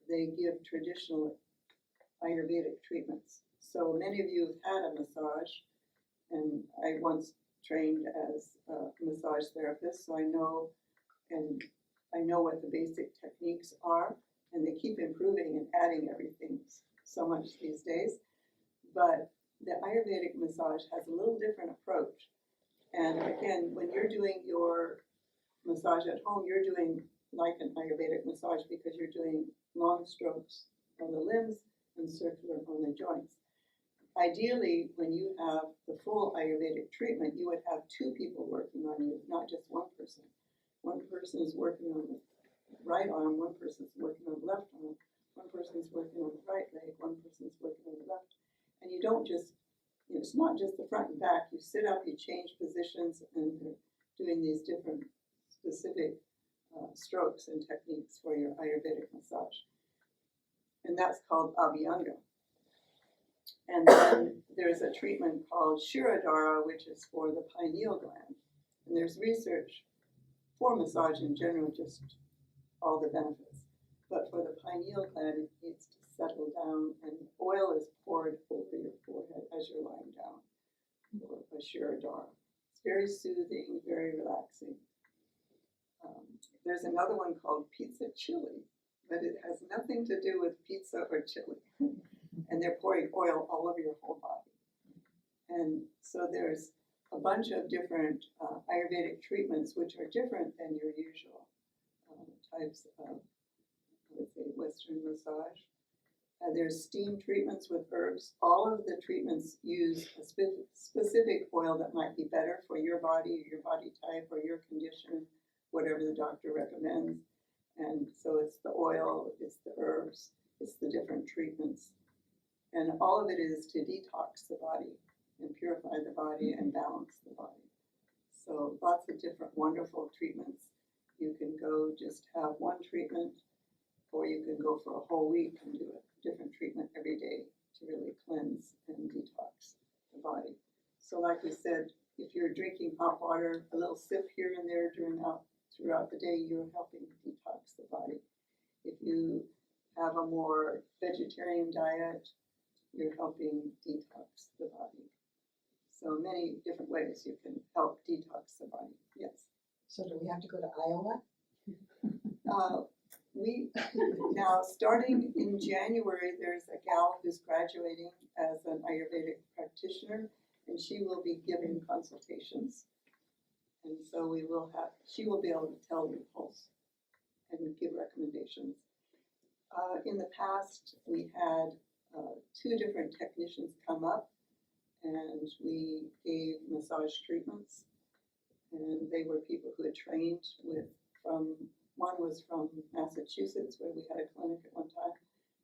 S3: they give traditional Ayurvedic treatments. So many of you have had a massage, and I once trained as a massage therapist, so I know what the basic techniques are, and they keep improving and adding everything so much these days. But the Ayurvedic massage has a little different approach. And again, when you're doing your massage at home, you're doing like an Ayurvedic massage, because you're doing long strokes on the limbs and circular on the joints. Ideally, when you have the full Ayurvedic treatment, you would have two people working on you, not just one person. One person is working on the right arm, one person is working on the left arm, one person is working on the right leg, one person is working on the left. And you don't just, it's not just the front and back. You sit up, you change positions, and you're doing these different specific strokes and techniques for your Ayurvedic massage. And that's called Abhyanga. And then there's a treatment called Shirodhara, which is for the pineal gland. And there's research for massage in general, just all the benefits. But for the pineal gland, it needs to settle down, and oil is poured over your forehead as you're lying down for a Shirodhara. It's very soothing, very relaxing. There's another one called Pizza Chili, but it has nothing to do with pizza or chili. And they're pouring oil all over your whole body. And so there's a bunch of different Ayurvedic treatments which are different than your usual types of, let's say, Western massage. There's steam treatments with herbs. All of the treatments use a specific oil that might be better for your body, or your body type, or your condition, whatever the doctor recommends. And so it's the oil, it's the herbs, it's the different treatments. And all of it is to detox the body and purify the body and balance the body. So lots of different wonderful treatments. You can go just have one treatment, or you can go for a whole week and do a different treatment every day to really cleanse and detox the body. So like we said, if you're drinking hot water, a little sip here and there throughout the day, you're helping detox the body. If you have a more vegetarian diet, you're helping detox the body. So many different ways you can help detox the body. Yes.
S2: So do we have to go to Iowa?
S3: Now, starting in January, there's a gal who's graduating as an Ayurvedic practitioner, and she will be giving consultations. And so she will be able to tell your pulse and give recommendations. In the past, we had 2 different technicians come up, and we gave massage treatments. And they were people who had trained one was from Massachusetts, where we had a clinic at one time.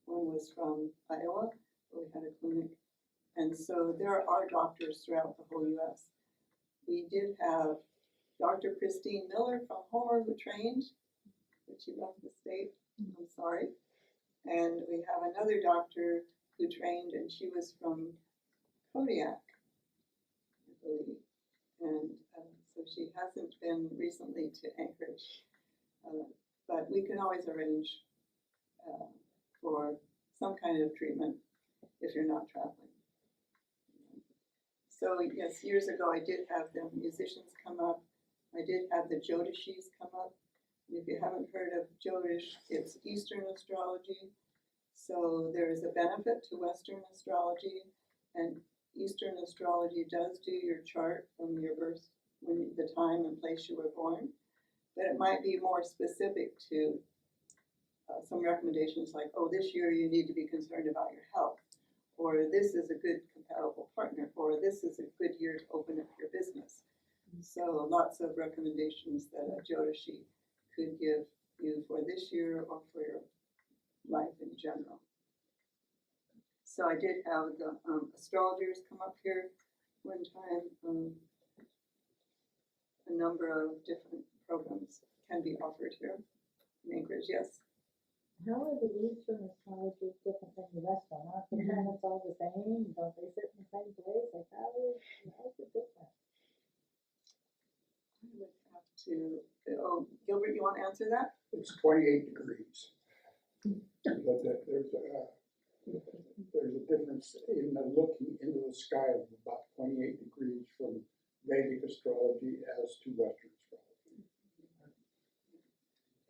S3: One was from Iowa, where we had a clinic. And so there are doctors throughout the whole U.S. We did have Dr. Christine Miller from Homer, who trained, but she left the state. I'm sorry. And we have another doctor who trained, and she was from Kodiak, I believe. And so she hasn't been recently to Anchorage. But we can always arrange for some kind of treatment if you're not traveling. So yes, years ago I did have the musicians come up. I did have the Jyotishis come up. And if you haven't heard of Jyotish, it's Eastern astrology. So there is a benefit to Western astrology, and Eastern astrology does do your chart from your birth, the time and place you were born. But it might be more specific to some recommendations like, oh, this year you need to be concerned about your health, or this is a good compatible partner, or this is a good year to open up your business. So lots of recommendations that a Jyotishi could give you for this year or for your life in general. So I did have the astrologers come up here one time. A number of different programs can be offered here in Anchorage, yes.
S2: How are the Eastern astrology different than the Western? Aren't the planets all the same? Don't they sit in the same place? Like, how's it different?
S3: I would have to, Gilbert, you want to answer that?
S6: It's 28 degrees. But there's a difference in the looking into the sky of about 28 degrees from Vedic astrology as to Western astrology.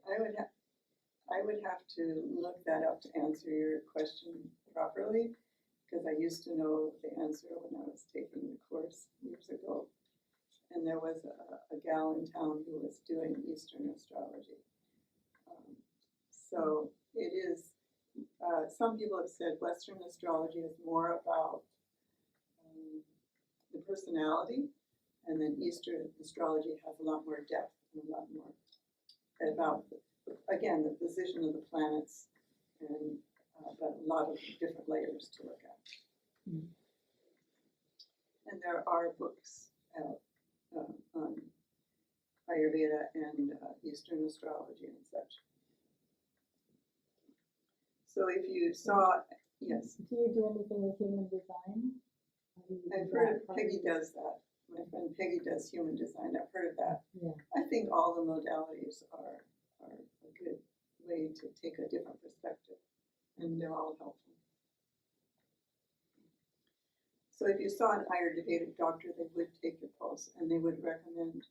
S3: I would have to look that up to answer your question properly, because I used to know the answer when I was taking the course years ago. And there was a gal in town who was doing Eastern astrology. So it is, some people have said Western astrology is more about the personality, and then Eastern astrology has a lot more depth and a lot more about, again, the position of the planets, and but a lot of different layers to look at. And there are books out on Ayurveda and Eastern astrology and such. So if you saw, yes.
S2: Do you do anything with human design?
S3: I've heard of Peggy does that. My friend Peggy does human design. I've heard of that.
S2: Yeah.
S3: I think all the modalities are a good way to take a different perspective, and they're all helpful. So if you saw an Ayurvedic doctor, they would take your pulse, and they would recommend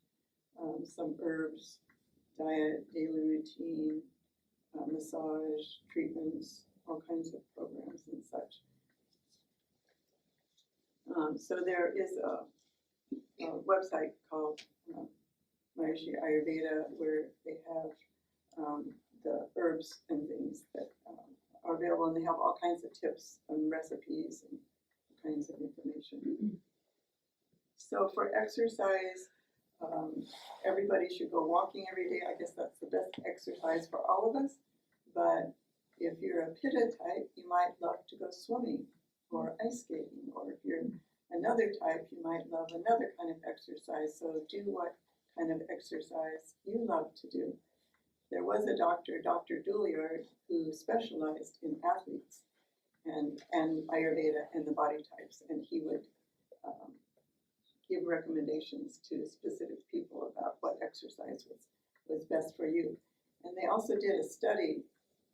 S3: some herbs, diet, daily routine, massage, treatments, all kinds of programs and such. So there is a website called Maharishi Ayurveda, where they have the herbs and things that are available, and they have all kinds of tips and recipes and all kinds of information. So for exercise, everybody should go walking every day. I guess that's the best exercise for all of us. But if you're a Pitta type, you might love to go swimming or ice skating. Or if you're another type, you might love another kind of exercise. So do what kind of exercise you love to do. There was a doctor, Dr. Douillard, who specialized in athletes and Ayurveda and the body types, and he would give recommendations to specific people about what exercise was best for you. And they also did a study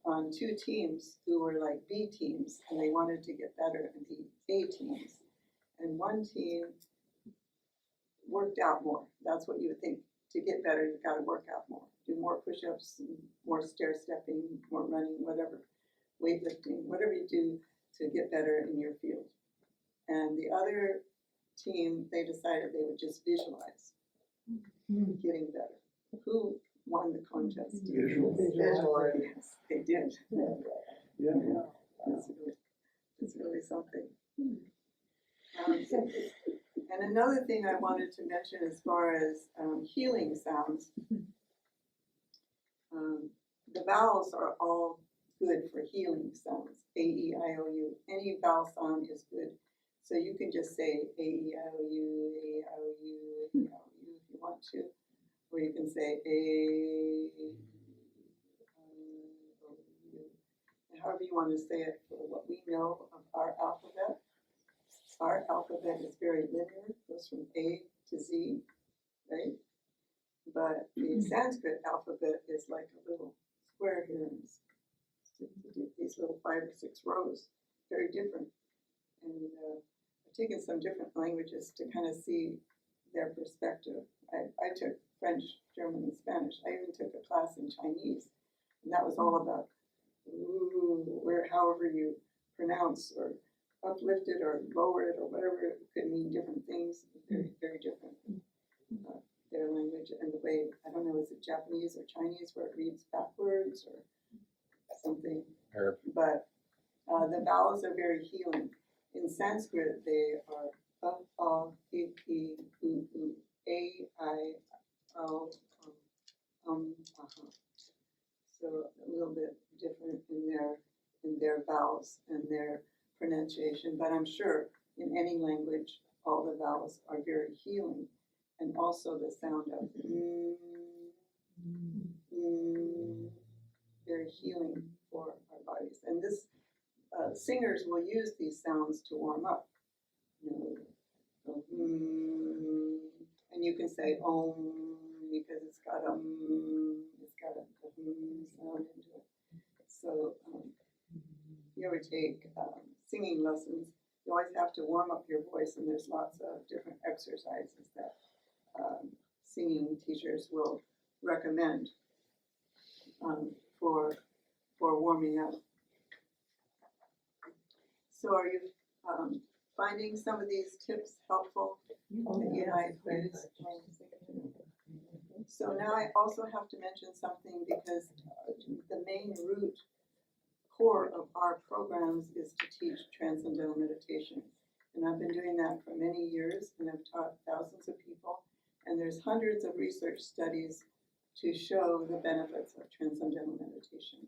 S3: on 2 teams who were like B teams, and they wanted to get better and be A teams. And one team worked out more. That's what you would think. To get better, you've got to work out more. Do more push-ups, more stair-stepping, more running, whatever, weightlifting, whatever you do to get better in your field. And the other team, they decided they would just visualize getting better. Who won the contest?
S6: Visualize.
S3: Yes, they did.
S6: Yeah.
S3: It's really something. And another thing I wanted to mention as far as healing sounds, the vowels are all good for healing sounds. A, E, I, O, U. Any vowel sound is good. So you can just say A, E, I, O, U, A, E, I, O, U, A, E, I, O, U if you want to. Or you can say A, O, U. And however you want to say it for what we know of our alphabet. Our alphabet is very linear, goes from A to Z, right? But the Sanskrit alphabet is like a little square here, and these little 5 or 6 rows, very different. And I've taken some different languages to kind of see their perspective. I took French, German, and Spanish. I even took a class in Chinese, and that was all about however you pronounce or uplift it or lower it or whatever, it could mean different things, very, very different. Their language and the way, I don't know, is it Japanese or Chinese where it reads backwards or something?
S7: Arab.
S3: But the vowels are very healing. In Sanskrit, they are I, U, A, I, O, So a little bit different in their vowels and their pronunciation, but I'm sure in any language, all the vowels are very healing. And also the sound of very healing for our bodies. And this, singers will use these sounds to warm up. You know, and you can say Om because it's got a sound into it. So if you ever take singing lessons, you always have to warm up your voice, and there's lots of different exercises that singing teachers will recommend for warming up. So are you finding some of these tips helpful that you might use? So now I also have to mention something because the main root core of our programs is to teach Transcendental Meditation. And I've been doing that for many years, and I've taught thousands of people. And there's hundreds of research studies to show the benefits of Transcendental Meditation.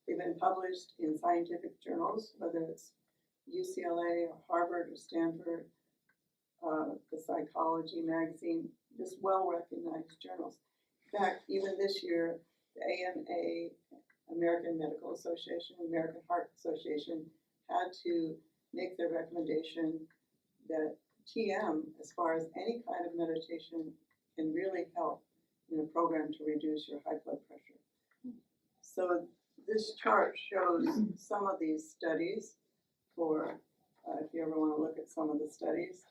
S3: They've been published in scientific journals, whether it's UCLA or Harvard or Stanford, the Psychology magazine, just well-recognized journals. In fact, even this year, the AMA, American Medical Association, American Heart Association, had to make their recommendation that TM, as far as any kind of meditation, can really help in a program to reduce your high blood pressure. So this chart shows some of these studies for, if you ever want to look at some of the studies.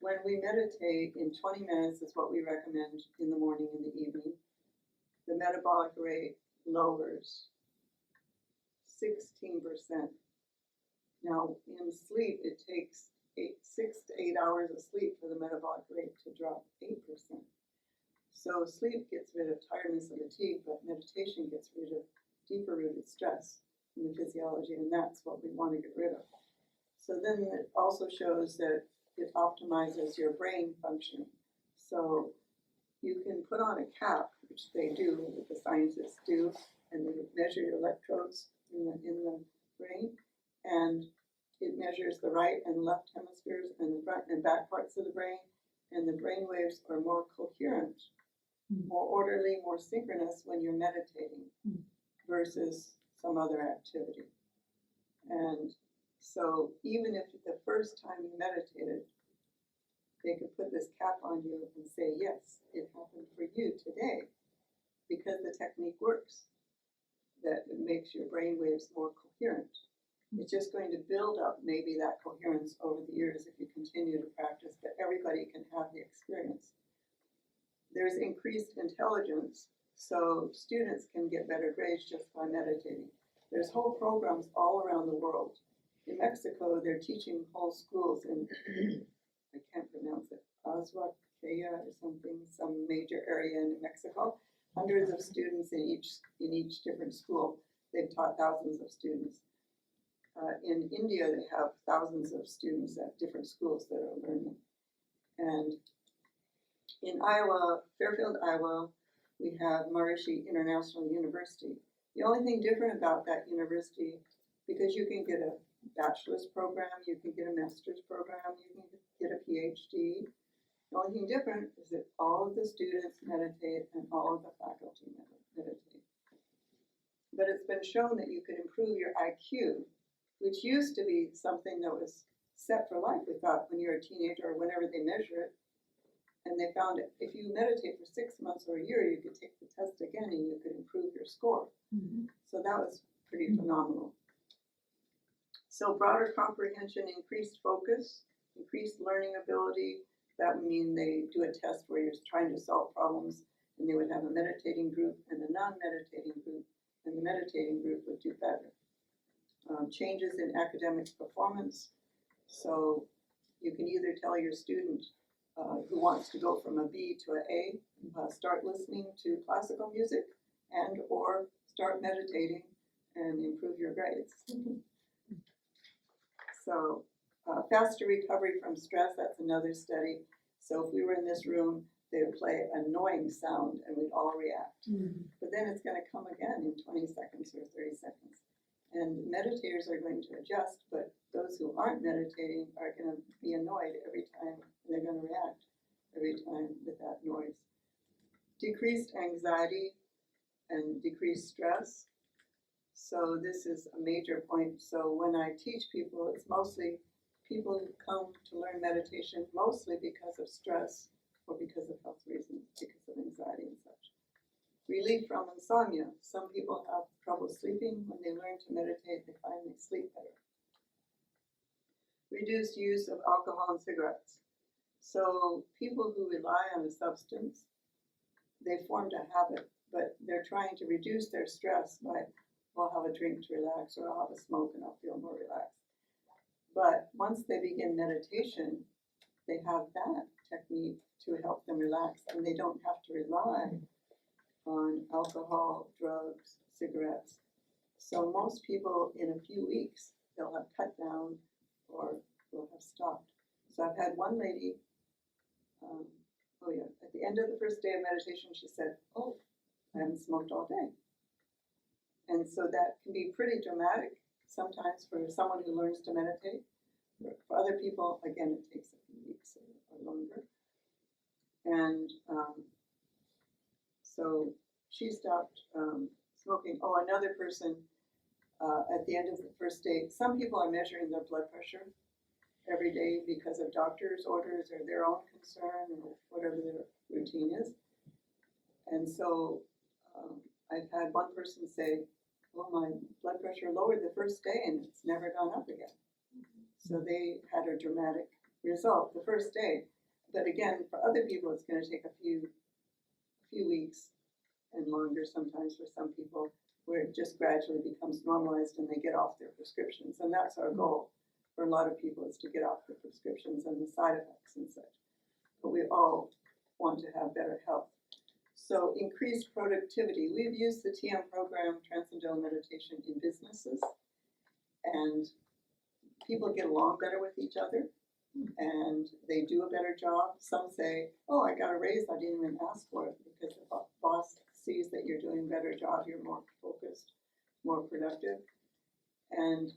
S3: When we meditate in 20 minutes is what we recommend in the morning and the evening. The metabolic rate lowers 16%. Now, in sleep, it takes 6 to 8 hours of sleep for the metabolic rate to drop 8%. So sleep gets rid of tiredness and fatigue, but meditation gets rid of deeper rooted stress in the physiology, and that's what we want to get rid of. So then it also shows that it optimizes your brain functioning. So you can put on a cap, which they do, what the scientists do, and they measure your electrodes in the brain, and it measures the right and left hemispheres and the front and back parts of the brain, and the brain waves are more coherent, more orderly, more synchronous when you're meditating versus some other activity. And so even if the first time you meditated, they could put this cap on you and say, yes, it happened for you today, because the technique works, that it makes your brain waves more coherent. It's just going to build up maybe that coherence over the years if you continue to practice, but everybody can have the experience. There's increased intelligence, so students can get better grades just by meditating. There's whole programs all around the world. In Mexico, they're teaching whole schools in, I can't pronounce it, Azhuacaya or something, some major area in Mexico. Hundreds of students in each different school. They've taught thousands of students. In India, they have thousands of students at different schools that are learning. And in Iowa, Fairfield, Iowa, we have Maharishi International University. The only thing different about that university, because you can get a bachelor's program, you can get a master's program, you can get a PhD. The only thing different is that all of the students meditate and all of the faculty meditate. But it's been shown that you could improve your IQ, which used to be something that was set for life, we thought, when you're a teenager or whenever they measure it. And they found it, if you meditate for 6 months or a year, you could take the test again and you could improve your score. So that was pretty phenomenal. So broader comprehension, increased focus, increased learning ability. That would mean they do a test where you're trying to solve problems, and they would have a meditating group and a non-meditating group, and the meditating group would do better. Changes in academic performance. So you can either tell your student who wants to go from a B to an A, start listening to classical music and or start meditating and improve your grades. So faster recovery from stress, that's another study. So if we were in this room, they would play an annoying sound and we'd all react. But then it's going to come again in 20 seconds or 30 seconds. And meditators are going to adjust, but those who aren't meditating are going to be annoyed every time, and they're going to react every time with that noise. Decreased anxiety and decreased stress. So this is a major point. So when I teach people, it's mostly people who come to learn meditation mostly because of stress or because of health reasons, because of anxiety and such. Relief from insomnia. Some people have trouble sleeping. When they learn to meditate, they finally sleep better. Reduced use of alcohol and cigarettes. So people who rely on a substance, they formed a habit, but they're trying to reduce their stress by, well, I'll have a drink to relax, or I'll have a smoke and I'll feel more relaxed. But once they begin meditation, they have that technique to help them relax, and they don't have to rely on alcohol, drugs, cigarettes. So most people in a few weeks, they'll have cut down or will have stopped. So I've had one lady, at the end of the first day of meditation, she said, oh, I haven't smoked all day. And so that can be pretty dramatic sometimes for someone who learns to meditate. For other people, again, it takes a few weeks or longer. And so she stopped smoking. Oh, another person, at the end of the first day, some people are measuring their blood pressure every day because of doctor's orders or their own concern or whatever their routine is. And so I've had one person say, well, my blood pressure lowered the first day and it's never gone up again. So they had a dramatic result the first day. But again, for other people, it's going to take a few weeks and longer sometimes for some people, where it just gradually becomes normalized and they get off their prescriptions. And that's our goal for a lot of people, is to get off the prescriptions and the side effects and such. But we all want to have better health. So increased productivity. We've used the TM program, Transcendental Meditation, in businesses, and people get along better with each other, and they do a better job. Some say, oh, I got a raise, I didn't even ask for it, because the boss sees that you're doing a better job, you're more focused, more productive. And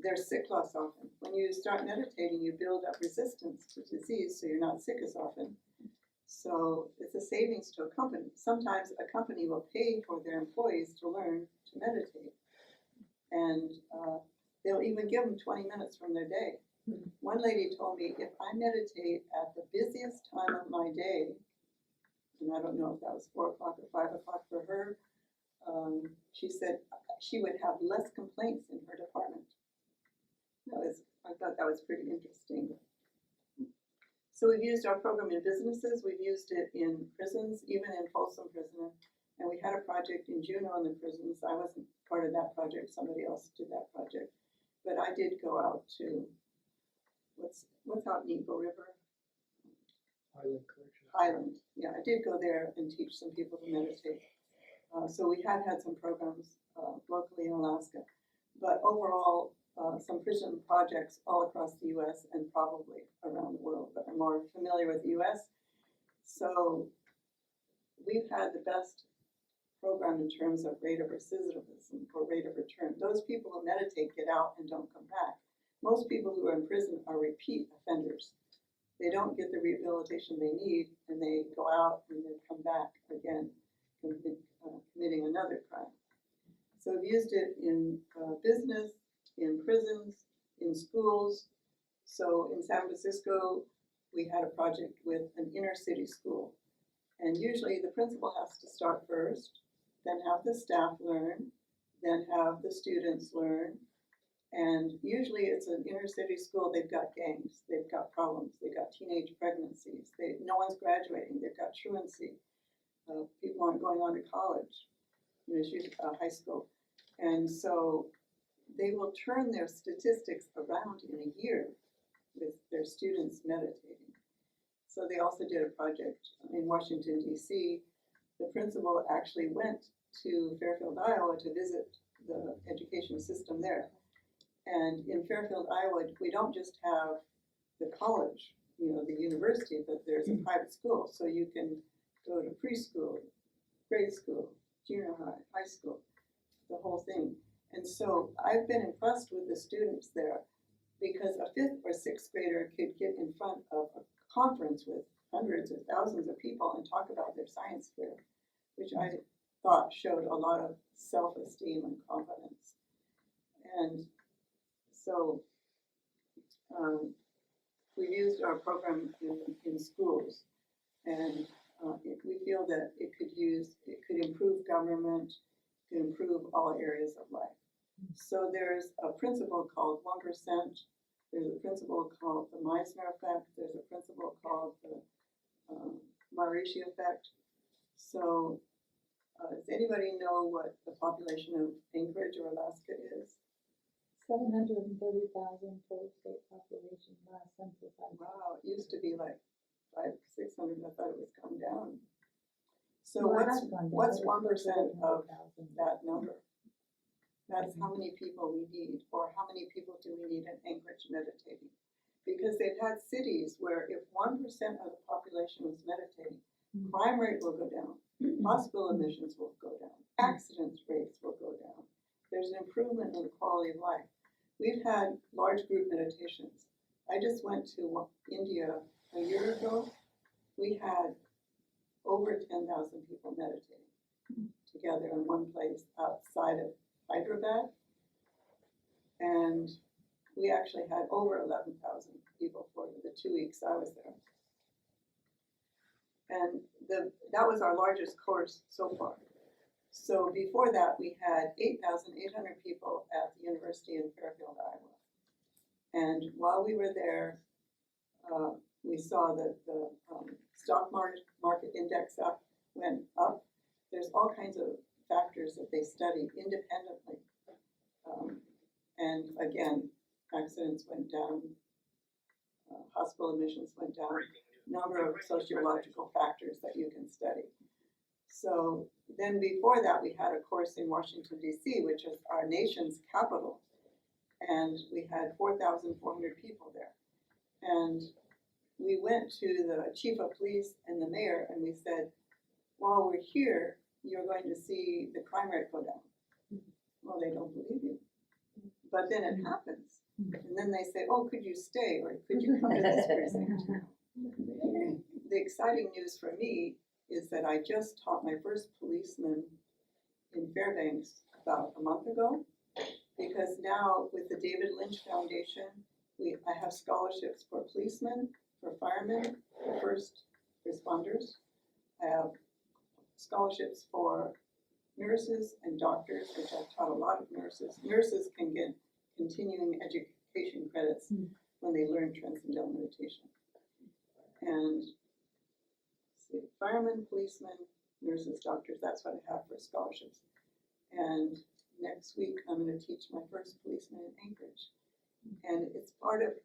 S3: there's sick less often. When you start meditating, you build up resistance to disease, so you're not sick as often. So it's a savings to a company. Sometimes a company will pay for their employees to learn to meditate. And they'll even give them 20 minutes from their day. One lady told me, if I meditate at the busiest time of my day, and I don't know if that was 4 o'clock or 5 o'clock for her, she said she would have less complaints in her department. I thought that was pretty interesting. So we've used our program in businesses, we've used it in prisons, even in Folsom Prison. And we had a project in Juneau in the prisons. I wasn't part of that project, somebody else did that project. But I did go out to, what's out in Eagle River?
S5: Highland Correctional.
S3: Highland, yeah, I did go there and teach some people to meditate. So we have had some programs locally in Alaska. But overall, some prison projects all across the U.S. and probably around the world, but I'm more familiar with the U.S. So we've had the best program in terms of rate of recidivism or rate of return. Those people who meditate get out and don't come back. Most people who are in prison are repeat offenders. They don't get the rehabilitation they need, and they go out and they come back again, committing another crime. So we've used it in business, in prisons, in schools. So in San Francisco, we had a project with an inner city school. And usually the principal has to start first, then have the staff learn, then have the students learn. And usually it's an inner city school, they've got gangs, they've got problems, they've got teenage pregnancies, no one's graduating, they've got truancy. People aren't going on to college, it's usually high school. And so they will turn their statistics around in a year with their students meditating. So they also did a project in Washington, D.C. The principal actually went to Fairfield, Iowa to visit the education system there. And in Fairfield, Iowa, we don't just have the college, the university, but there's a private school. So you can go to preschool, grade school, junior high, high school, the whole thing. And so I've been impressed with the students there, because a 5th or 6th grader could get in front of a conference with hundreds or thousands of people and talk about their science fair, which I thought showed a lot of self-esteem and confidence. And so we used our program in schools, and we feel that it could improve government, could improve all areas of life. So there's a principle called 1%, there's a principle called the Meissner effect, there's a principle called the Maharishi effect. So does anybody know what the population of Anchorage or Alaska is?
S2: 730,000 total state population last census.
S3: Wow, it used to be like 500-600, I thought it was gone down. So
S2: Well, it has gone down,
S3: what's
S2: but
S3: 1%
S2: it's still
S3: of
S2: 800,000.
S3: that number? That's how many people we need, or how many people do we need in Anchorage meditating? Because they've had cities where if 1% of the population was meditating, crime rate will go down, hospital admissions will go down, accidents rates will go down. There's an improvement in the quality of life. We've had large group meditations. I just went to India a year ago. We had over 10,000 people meditating together in one place outside of Hyderabad, and we actually had over 11,000 people for the 2 weeks I was there. And that was our largest course so far. So before that, we had 8,800 people at the university in Fairfield, Iowa. And while we were there, we saw that the stock market index went up. There's all kinds of factors that they study independently. And again, accidents went down, hospital admissions went down, number of sociological factors that you can study. So then before that, we had a course in Washington DC, which is our nation's capital. And we had 4,400 people there. And we went to the chief of police and the mayor and we said, while we're here, you're going to see the crime rate go down. Well, they don't believe you. But then it happens. And then they say, oh, could you stay or could you come to this precinct? The exciting news for me is that I just taught my first policeman in Fairbanks about a month ago, because now with the David Lynch Foundation, I have scholarships for policemen, for firemen, for first responders. I have scholarships for nurses and doctors, which I've taught a lot of nurses. Nurses can get continuing education credits when they learn Transcendental Meditation. And firemen, policemen, nurses, doctors, that's what I have for scholarships. And next week, I'm going to teach my first policeman in Anchorage. And it's part of,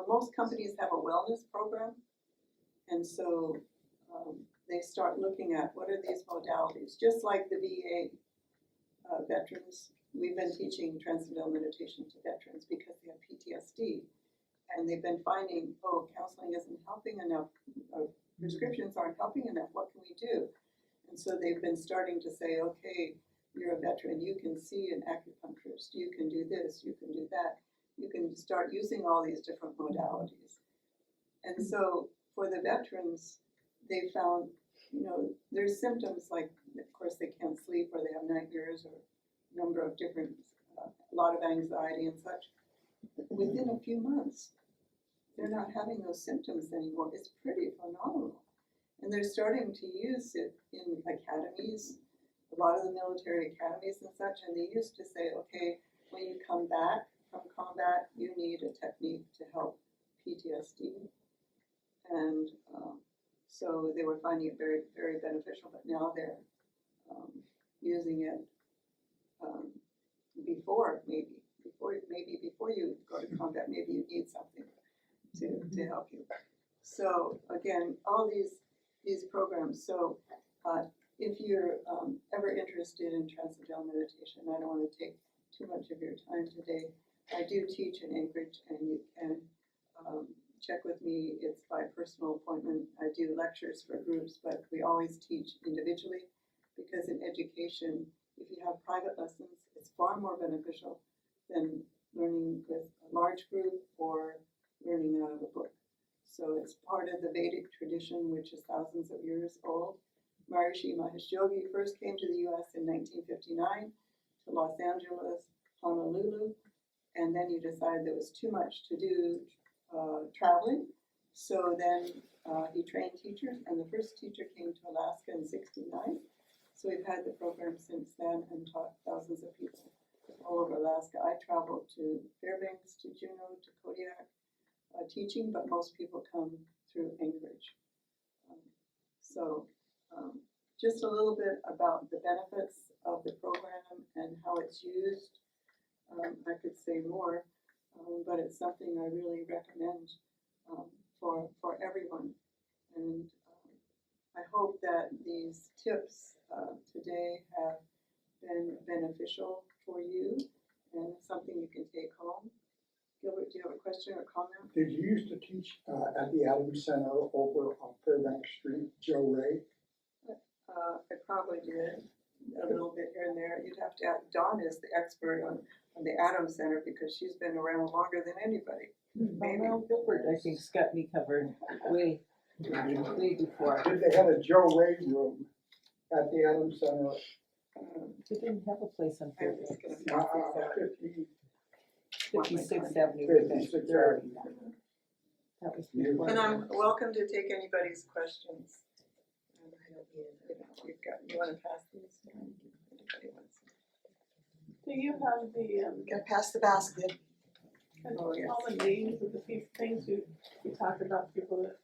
S3: most companies have a wellness program. And so they start looking at what are these modalities, just like the VA veterans. We've been teaching Transcendental Meditation to veterans because they have PTSD. And they've been finding, counseling isn't helping enough, prescriptions aren't helping enough, what can we do? And so they've been starting to say, okay, you're a veteran, you can see an acupuncturist, you can do this, you can do that. You can start using all these different modalities. And so for the veterans, they found, there's symptoms like, of course, they can't sleep or they have nightmares or a number of different, a lot of anxiety and such. Within a few months, they're not having those symptoms anymore. It's pretty phenomenal. And they're starting to use it in academies, a lot of the military academies and such, and they used to say, okay, when you come back from combat, you need a technique to help PTSD. And so they were finding it very, very beneficial, but now they're using it before you go to combat, maybe you need something to help you. So again, all these programs. So if you're ever interested in Transcendental Meditation, I don't want to take too much of your time today. I do teach in Anchorage, and you can check with me. It's by personal appointment. I do lectures for groups, but we always teach individually, because in education, if you have private lessons, it's far more beneficial than learning with a large group or learning out of a book. So it's part of the Vedic tradition, which is thousands of years old. Maharishi Mahesh Yogi first came to the US in 1959 to Los Angeles, Honolulu, and then he decided there was too much to do traveling. So then he trained teachers, and the first teacher came to Alaska in '69. So we've had the program since then and taught thousands of people all over Alaska. I traveled to Fairbanks, to Juneau, to Kodiak teaching, but most people come through Anchorage. Just a little bit about the benefits of the program and how it's used. I could say more, but it's something I really recommend for everyone. And I hope that these tips today have been beneficial for you and something you can take home. Gilbert, do you have a question or comment?
S6: Did you used to teach at the Adams Center over on Fairbanks Street, Joe Ray?
S3: I probably did a little bit here and there. You'd have to ask, Dawn is the expert on the Adams Center because she's been around longer than anybody. Maybe.
S7: Well, Gilbert, I think, got me covered way before.
S6: Did they have a Joe Ray room at the Adams Center?
S7: They didn't have a place on
S3: I'm just
S7: Fairbanks.
S3: gonna pass these out.
S7: 56th Avenue. Fairbanks.
S6: 56th Avenue.
S7: That was before.
S3: And I'm welcome to take anybody's questions. You want to pass these? Anybody wants?
S8: Do you have the,
S3: Can pass the basket. Oh, yes.
S8: all the names of the things you talk about, people that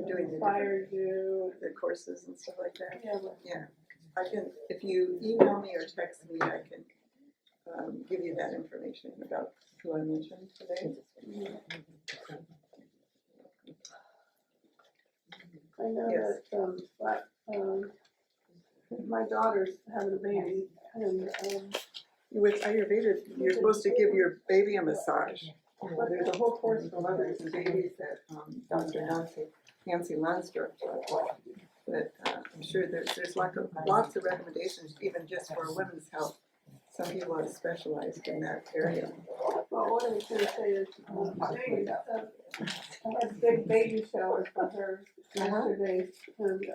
S3: Doing the
S8: inspired you?
S3: The courses and stuff like that.
S8: Yeah, but
S3: Yeah, I can, if you email me or text me, I can give you that information about who I mentioned today.
S8: I know
S3: Yes.
S8: that, my daughter's having a baby, and,
S3: With Ayurveda, you're supposed to give your baby a massage. There's a whole course for mothers and babies that Dr. Nancy Lansdorf taught. But I'm sure there's lots of recommendations, even just for women's health. Some people are specialized in that area.
S8: well, what I was gonna say is, today, I had a big baby shower for her yesterday, and,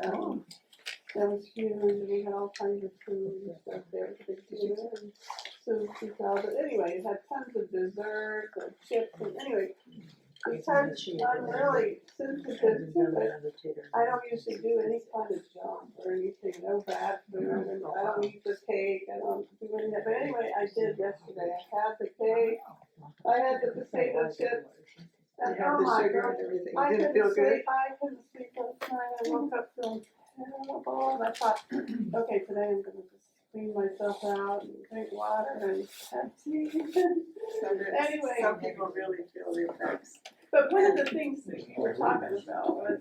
S8: that was huge, and we had all kinds of food and stuff there, it was a big dinner, and soups and salad, but anyway, it had tons of dessert, and chips, and anyway, because I'm really sensitive to it, I don't usually do any kind of junk or anything, no bad food, and I don't eat the cake, I don't do any of that, but anyway, I did yesterday, I had the cake, I had the potato chips, and
S3: You had
S8: oh
S3: the
S8: my
S3: sugar
S8: God,
S3: and everything.
S8: I
S3: Did it
S8: couldn't
S3: feel good?
S8: sleep, I couldn't sleep last night, I woke up feeling terrible, and I thought, okay, today I'm gonna just clean myself out and drink water and have tea. Anyway.
S3: Some people really feel the effects.
S8: But one of the things that you were talking about was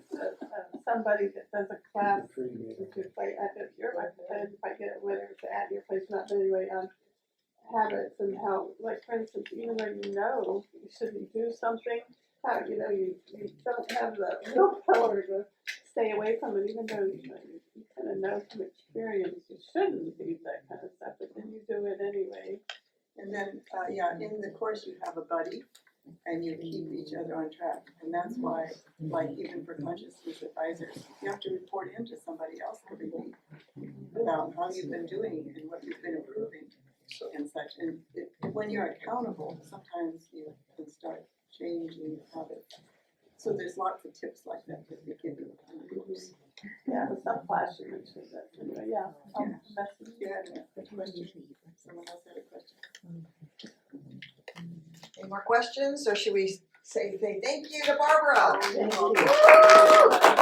S8: somebody that does a class, which is like, if you're like, if I get it, whether it's at your place or not, but anyway, habits and how, like for instance, even though you shouldn't do something, how, you don't have the willpower to stay away from it, even though you kind of know from experience you shouldn't do that kind of stuff, but then you do it anyway.
S3: And then, in the course you have a buddy and you keep each other on track. And that's why, like even for consciousness advisors, you have to report in to somebody else every week about how you've been doing and what you've been improving and such. And when you're accountable, sometimes you can start changing habits. So there's lots of tips like that that we give you in the groups.
S8: Yeah, with some class you mentioned that, anyway, yeah.
S3: You had a question? Someone else had a question?
S9: Any more questions, or should we say thank you to Barbara?
S8: Thank you.